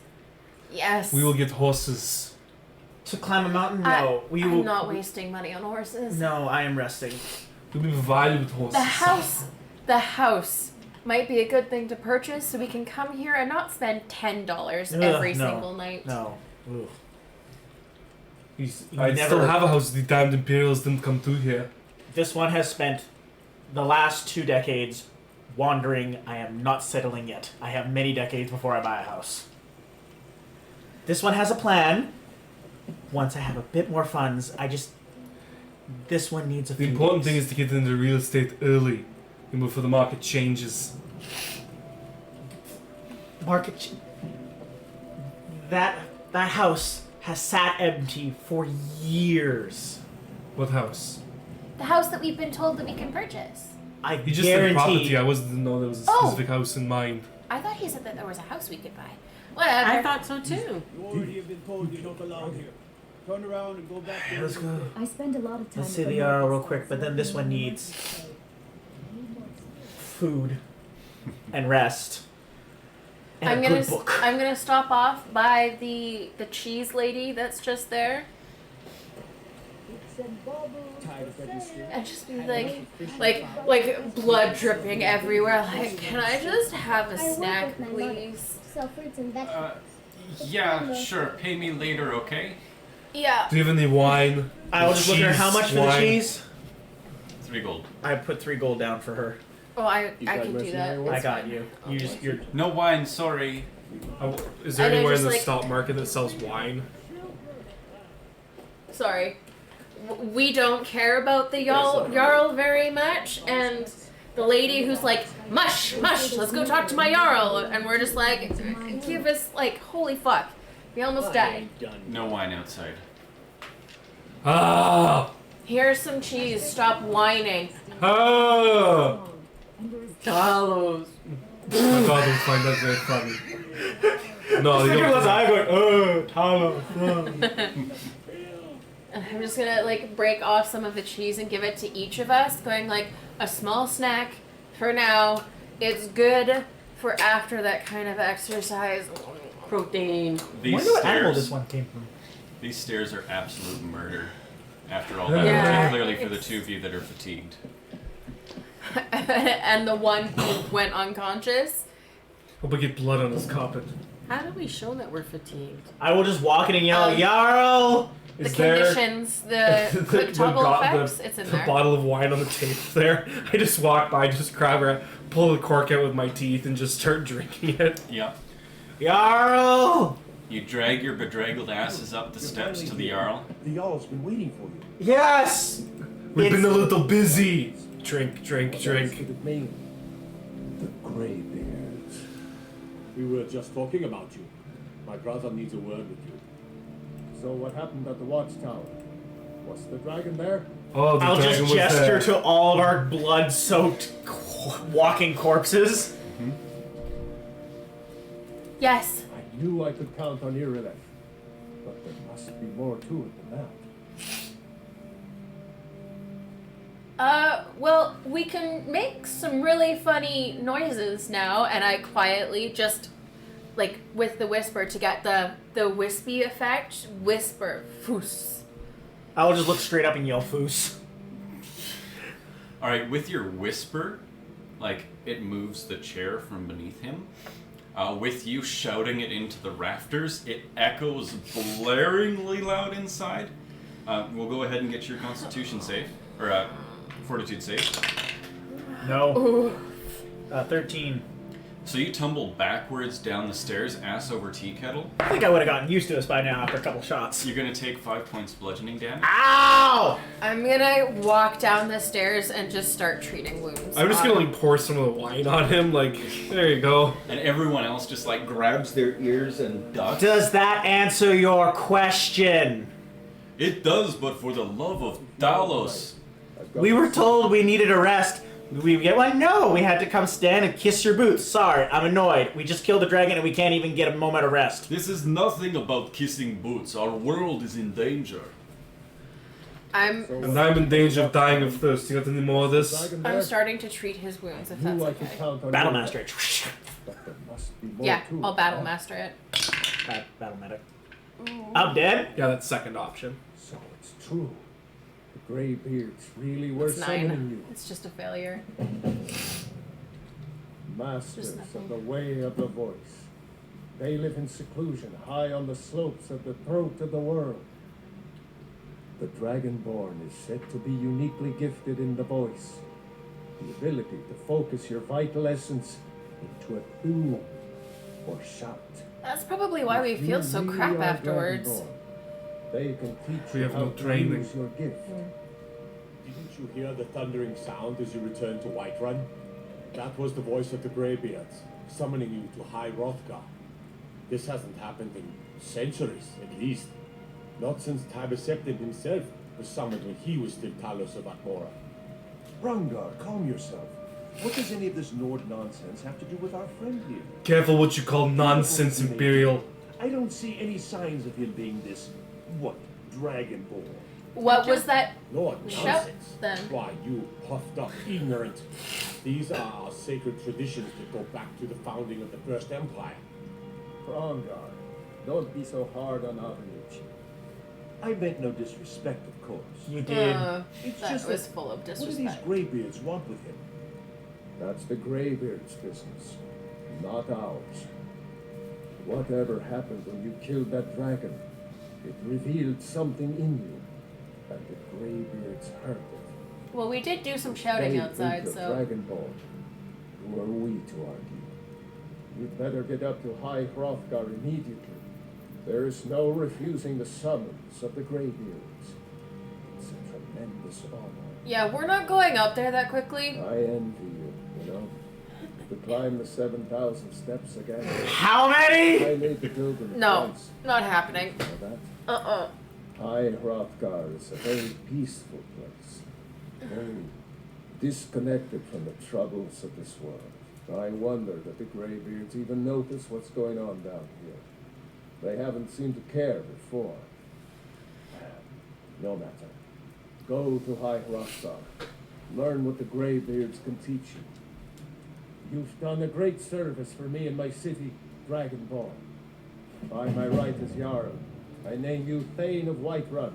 Yes. We will get horses. To climb a mountain? No. I'm not wasting money on horses. No, I am resting. We'll be provided with horses. The house might be a good thing to purchase so we can come here and not spend $10 every no, single night. No. Ugh. I still have a house. The damned Imperials didn't come through here. This one has spent the last 2 decades wandering. I am not settling yet. I have many decades before I buy a house. This one has a plan. Once I have a bit more funds, this one needs a The few important days. thing is to get into real estate early, before the market changes. That house has sat empty for years. What house? The house that we've been told that we can purchase. I You just said property. guarantee. I didn't know there was a Oh. specific house in mind. I thought he said that there was a house we could buy. Whatever. I thought so too. You already have been told you're not allowed here. Turn around and go back there. Let's go. I spend a lot of time. Let's see the Jarl real quick, but then this one needs food and rest. And I'm a gonna good book. I'm gonna stop off by the cheese lady that's just there Tired of that mystery. and just be like blood dripping everywhere. Like, can I just have a snack, please? Sell fruits and vegetables. Yeah, sure. Pay me later, okay? Yeah. Do you have any wine? I will just look at her. How much for the Wine? cheese? 3 gold. I put 3 gold down for her. Oh, I You can got do mercenary that. work? I That's got fine. you. Okay. You're. No wine, sorry. Is there And I anywhere in just, the like- stock market that sells wine? Sorry. We don't care about the Jarl very much, and the lady who's like, mush, let's go talk to my Jarl, and we're just like, give us, like, holy fuck. We almost died. No wine outside. Ah! Here's some cheese, stop whining. Ah! Talos. My daughter will find that very funny. No, you Figure was don't. I going? Talos. I'm just gonna, like, break off some of the cheese and give it to each of us, going like, a small snack for now. It's good for after that kind of exercise. Protein. I These wonder what animal this stairs, one came from. these stairs are absolute murder. After all that, Yeah, particularly for the it's- 2 of you that are fatigued. And the one who went unconscious. Hope I get blood on this carpet. How do we show that we're fatigued? I will just walk in and yell, Um, Jarl! The conditions, the quick toggle effects, it's in the there. bottle of wine on the table there. I just walk by, just grab her, pull the cork out with my teeth, and just start drinking it. Yep. Jarl! You drag your bedraggled asses up the steps to the Jarl. The Jarl's been waiting for you. Yes! We've It's- been a little busy. Drink. What could it mean? The Greybeards. We were just talking about you. My brother needs a word with you. So what happened at the watchtower? Was the dragon there? Oh, the I'll dragon just was gesture there. to all of our blood-soaked walking corpses. Yes. I knew I could count on Irileth, but there must be more to it than that. Well, we can make some really funny noises now, and I quietly just, like, with the whisper to get the wispy effect, whisper, foos. I'll just look straight up and yell foos. Alright, with your whisper, like, it moves the chair from beneath him. with you shouting it into the rafters. It echoes blaringly loud inside. We'll go ahead and get your Constitution save, or Fortitude save. No. 13. So you tumble backwards down the stairs, ass over tea kettle. I think I would have gotten used to this by now after a couple shots. You're gonna take 5 points bludgeoning damage. Ow! I'm gonna walk down the stairs and just start treating wounds. I'm just gonna like pour some of the wine on him, like, there you go. And everyone else just like grabs their ears and ducks. Does that answer your question? It does, but for the love of Talos. We were told we needed a rest. We get one? No, we had to come stand and kiss your boots. Sorry, I'm annoyed. We just killed a dragon and we can't even get a moment of rest. This is nothing about kissing boots. Our world is in danger. And I'm in danger of dying of thirst. You got any more of this? I'm starting to treat his wounds, if that's okay. Battle master it. Yeah, I'll battle master it. Battle medic. I'm dead? Yeah, that's second option. So it's true. The Greybeards really were It's summoning 9. you. It's just a failure. Masters of the way of the voice. They live in seclusion, high on the slopes of the throat of the world. The Dragonborn is said to be uniquely gifted in the voice. The ability to focus your vital essence into a boom or shout. That's probably why we feel so crap afterwards. They can teach We you have how no to training. use your gift. Didn't you hear the thundering sound as you returned to Whiterun? That was the voice of the Greybeards, summoning you to High Hrothgar. This hasn't happened in centuries, at least. Not since Tabaseptim himself was summoned when he was still Talos of Atmora. Rungar, calm yourself. What does any of this Nord nonsense have to do with our friend here? Careful what you call nonsense, Imperial. I don't see any signs of him being this, Dragonborn. What was that? Lord, Shout nonsense. then. Why, you puffed up ignorant. These are our sacred traditions that go back to the founding of the First Empire. Farengar, don't be so hard on Avenucci. I meant no disrespect, of course. You did. It's That just was full of What do these disrespect. Greybeards want with him? That's the Greybeard's business, not ours. Whatever happened when you killed that dragon, it revealed something in you, and the Greybeards heard it. Well, we did do some shouting They outside, think so. you're Dragonborn. Who are we to argue? You'd better get up to High Hrothgar immediately. There is no refusing the summons of the Greybeards. It's a tremendous honor. Yeah, we're not going up there that quickly. I envy you know. To climb the 7,000 steps again. How many? I made the pilgrimage No, once. not happening. Know that? Uh-uh. High Hrothgar is a very peaceful place. Very disconnected from the troubles of this world. I wonder that the Greybeards even notice what's going on down here. They haven't seemed to care before. No matter. Go to High Hrothgar. Learn what the Greybeards can teach you. You've done a great service for me and my city, Dragonborn. By my right as Jarl, I name you Thane of Whiterun.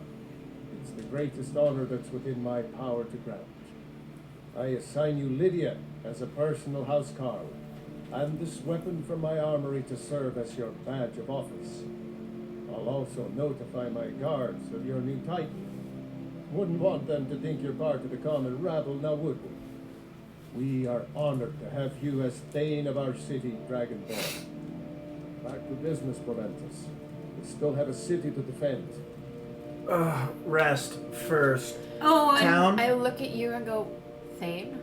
It's the greatest honor that's within my power to grant. I assign you Lydia as a personal housecarl, and this weapon from my armory to serve as your badge of office. I'll also notify my guards of your new title. Wouldn't want them to think you're part of the common rabble, now would we? We are honored to have you as Thane of our city, Dragonborn. Back to business, Proventus. We still have a city to defend. Rest first. Oh, and Town? I look at you and go, Thane?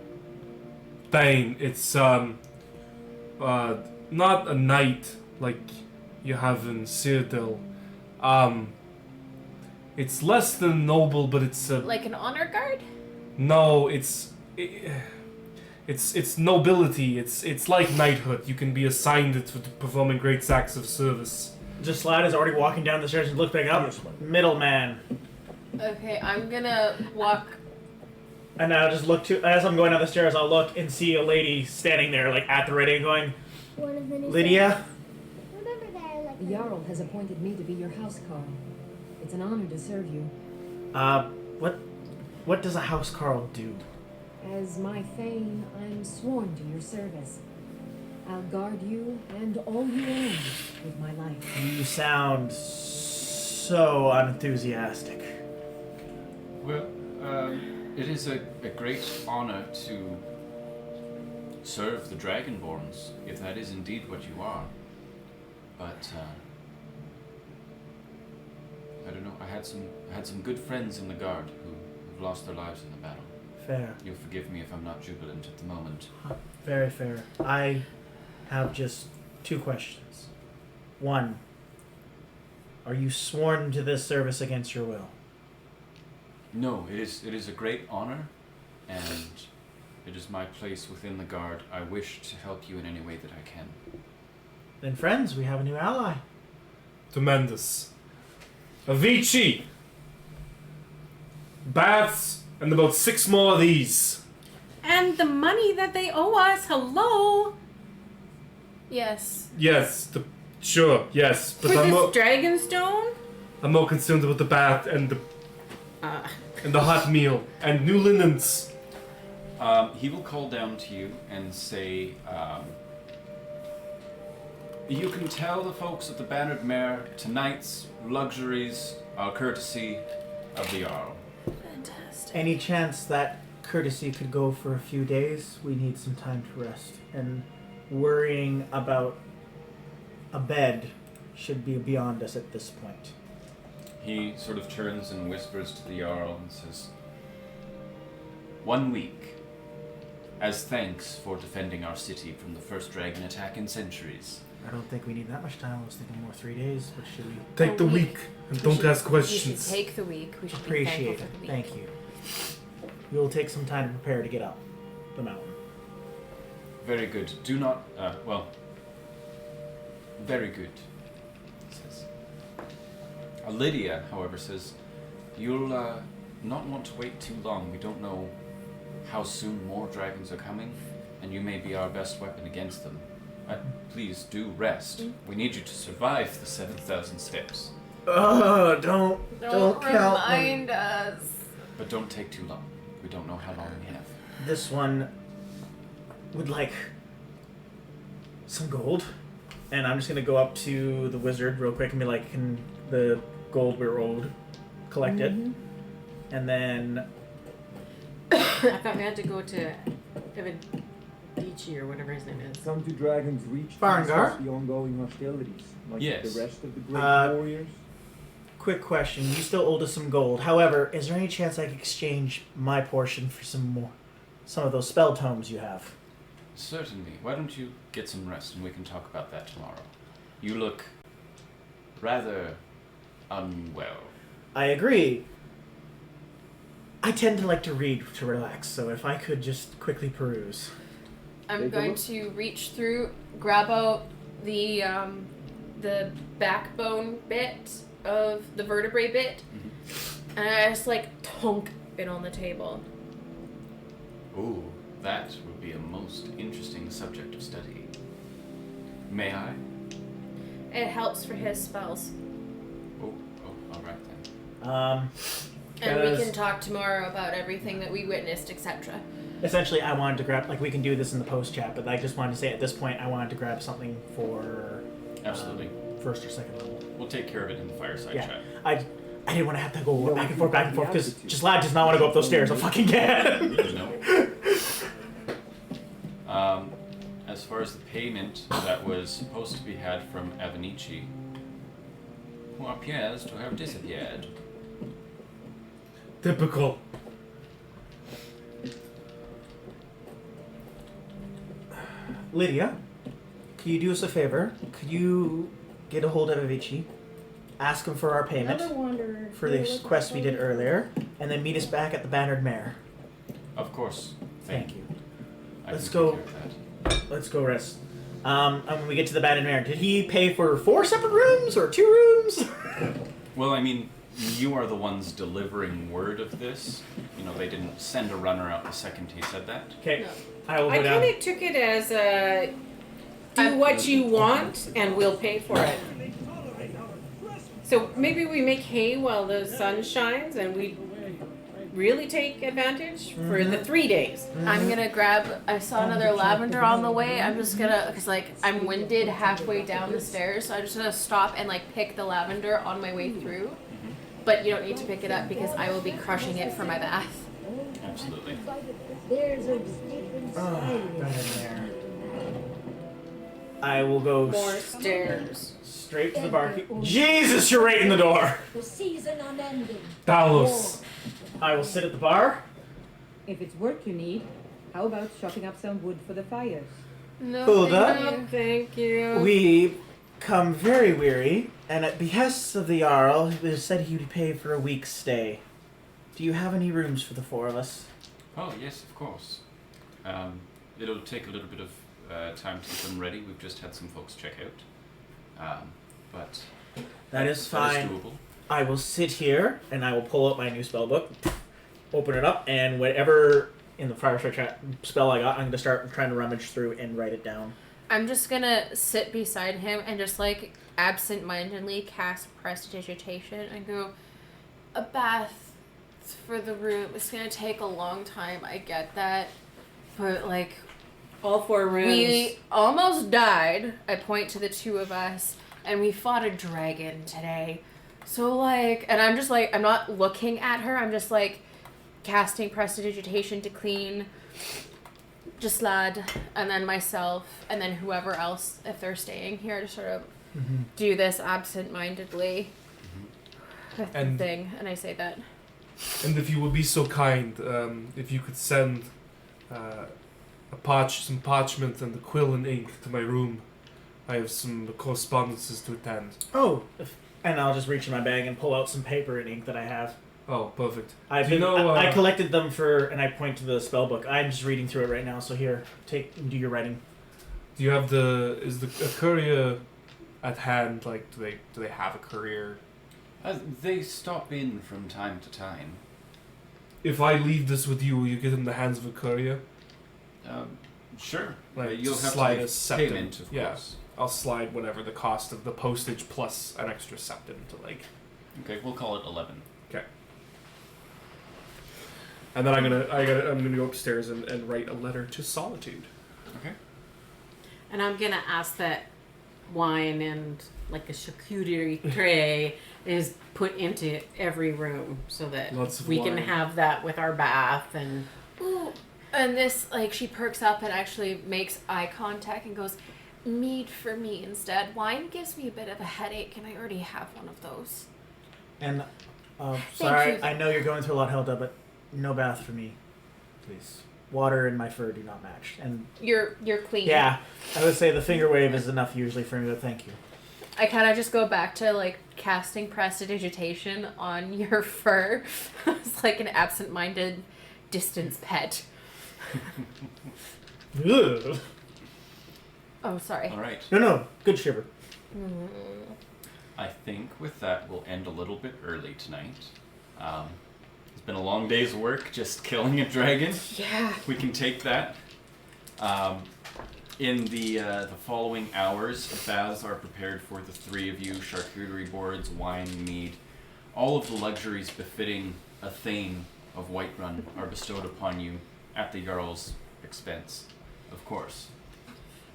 Thane, it's not a knight like you have in Cyrodiil. It's less than noble, but it's Like an honor guard? no, it's nobility. It's like knighthood. You can be assigned it to performing great acts of service. Just Slide is already walking down the stairs and look back up. Middleman. Okay, I'm gonna walk. And I'll just look to, as I'm going down the stairs, I'll look and see a lady standing there, like at the ready, going, Lydia? The Jarl has appointed me to be your housecarl. It's an honor to serve you. What does a housecarl do? As my Thane, I'm sworn to your service. I'll guard you and all you own with my life. You sound so unenthusiastic. Well, it is a great honor to serve the Dragonborns, if that is indeed what you are. But I don't know. I had some good friends in the guard who've lost their lives in the battle. Fair. You'll forgive me if I'm not jubilant at the moment. Very fair. I have just 2 questions. One, are you sworn to this service against your will? No, it is a great honor, and it is my place within the guard. I wish to help you in any way that I can. Then friends, we have a new ally. Tremendous. Avicii! Baths, and about 6 more of these. And the money that they owe us, hello? Yes. Yes, sure, yes. But For this Dragonstone? I'm more concerned about the bath and the hot meal and new linens. He will call down to you and say, you can tell the folks at the Bannered Mare tonight's luxuries are courtesy of the Jarl. Fantastic. Any chance that courtesy could go for a few days? We need some time to rest. And worrying about a bed should be beyond us at this point. He sort of turns and whispers to the Jarl and says, 1 week, as thanks for defending our city from the first dragon attack in centuries. I don't think we need that much time. I was thinking more 3 days, but should we... Take the week and don't ask We questions. should take the week. We should Appreciate be it. thankful for the week. Thank you. You'll take some time to prepare to get up the mountain. Very good. Do not, very good, he says. Lydia, however, says, you'll not want to wait too long. We don't know how soon more dragons are coming, and you may be our best weapon against them. Please do rest. We need you to survive the 7,000 steps. Don't count remind us. But don't take too long. We don't know how long we have. This one would like some gold. And I'm just going to go up to the wizard real quick and be like, can the gold we're owed collect it? And then... I thought we had to go to Evadici or whatever his name is. Come to Dragon's Reach to Farengar? discuss the ongoing hostilities, like Yes. the rest of the great warriors. Quick question. You still owe us some gold. However, is there any chance I could exchange my portion for some of those spell tomes you have? Certainly. Why don't you get some rest and we can talk about that tomorrow? You look rather unwell. I agree. I tend to like to read to relax, so if I could just quickly peruse. I'm going to reach through, grab out the backbone bit of the vertebrae bit, and I just like tonk it on the table. Ooh, that would be a most interesting subject of study. May I? It helps for his spells. Oh, all right then. And we can talk tomorrow about everything that we witnessed, etc. Essentially, I wanted to grab, like, we can do this in the post chat, but I just wanted to say at this point, I wanted to grab something for Absolutely. First or second level. We'll take care of it in the fireside Yeah, chat. I didn't want to have to go back and forth, because Gislad does not want to go up those stairs. I fucking can. No. As far as the payment that was supposed to be had from Avanici, who appears to have disappeared. Typical. Lydia, could you do us a favor? Could you get a hold of Avicii, ask him for our payment for the quest we did earlier, and then meet us back at the Bannered Mare? Of course. Thank you. I Let's can go. take care of that. Let's go rest. And when we get to the Bannered Mare, did he pay for 4 separate rooms or 2 rooms? Well, I mean, you are the ones delivering word of this. You know, they didn't send a runner out the second he said that. Okay. No. I will go I down. kind of took it as do what you want and we'll pay for it. So maybe we make hay while the sun shines and we really take advantage for the 3 days. I'm gonna grab. I saw another lavender on the way. I'm just gonna, cause like I'm winded halfway down the stairs, so I'm just gonna stop and like pick the lavender on my way through. But you don't need to pick it up because I will be crushing it for my bath. Absolutely. There's a different side. Right in there. I will go More stairs. straight to the barkeep. Jesus, you're right in the door. The season unending. Talos. I will sit at the bar. If it's work you need, how about chopping up some wood for the fires? No, Hulda, thank you. we come very weary, and at behest of the Jarl, it was said he would pay for a week's stay. Do you have any rooms for the 4 of us? Oh, yes, of course. It'll take a little bit of time to get them ready. We've just had some folks check out. But That is fine. That is doable. I will sit here, and I will pull out my new spell book, open it up, and whatever in the Fireside Chat spell I got, I'm going to start trying to rummage through and write it down. I'm just gonna sit beside him and just like absent-mindedly cast prestidigitation and go, a bath for the room. It's gonna take a long time. I get that, but like all 4 rooms. we almost died. I point to the 2 of us, and we fought a dragon today. So like, and I'm just like, I'm not looking at her. I'm just like casting prestidigitation to clean Gislad, and then myself, and then whoever else, if they're staying here, to sort of do this absent-mindedly with the And- thing. And I say that. And if you would be so kind, if you could send some parchment and a quill and ink to my room. I have some correspondences to attend. Oh, and I'll just reach in my bag and pull out some paper and ink that I have. Oh, perfect. I collected them and I point to the spell book. I'm just reading through it right now, so here, take and do your writing. Do you have is the a courier at hand? Like, do they have a courier? They stop in from time to time. If I leave this with you, will you get in the hands of a courier? Sure. Like, You'll have slide to a make septim. payment, of Yeah. course. I'll slide whatever the cost of the postage plus an extra septim to like. Okay, we'll call it 11. Okay. And then I'm gonna go upstairs and write a letter to Solitude. Okay. And I'm gonna ask that wine and like a charcuterie tray is put into every room so that Lots of we can wine. have that with our bath and. Ooh. And this, like, she perks up and actually makes eye contact and goes, mead for me instead. Wine gives me a bit of a headache, and I already have one of those. And, Thank sorry, you. I know you're going through a lot, Hilda, but no bath for me, please. Water and my fur do not match. And You're clean. yeah, I would say the finger wave is enough usually for me, but thank you. I kind of just go back to, like, casting prestidigitation on your fur. It's like an absent-minded distance pet. Ugh. Oh, sorry. All right. No, good shiver. I think with that, we'll end a little bit early tonight. It's been a long day's work just killing a dragon. Yeah. We can take that. In the following hours, baths are prepared for the 3 of you. Charcuterie boards, wine, mead. All of the luxuries befitting a Thane of Whiterun are bestowed upon you at the Jarl's expense, of course.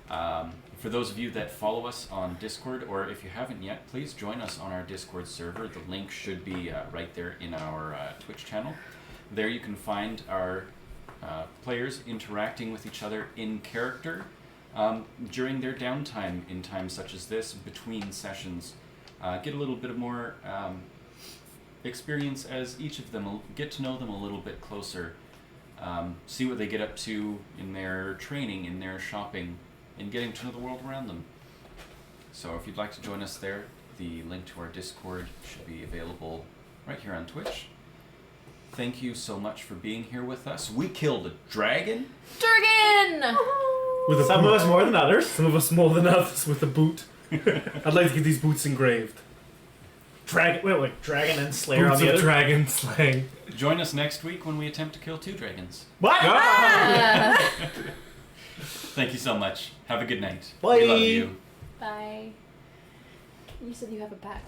For those of you that follow us on Discord, or if you haven't yet, please join us on our Discord server. The link should be right there in our Twitch channel. There you can find our players interacting with each other in character during their downtime in times such as this, between sessions. Get a little bit of more experience as each of them, get to know them a little bit closer. See what they get up to in their training, in their shopping, and getting to know the world around them. So if you'd like to join us there, the link to our Discord should be available right here on Twitch. Thank you so much for being here with us. We killed a dragon. Dragon! With Some of us more than others. Some of us more than others with a boot. I'd like to get these boots engraved. Dragon and Slayer Boots on the of other. dragon slaying. Join us next week when we attempt to kill 2 dragons. What? Thank you so much. Have a good night. Bye. We love you. Bye. You said you have a back.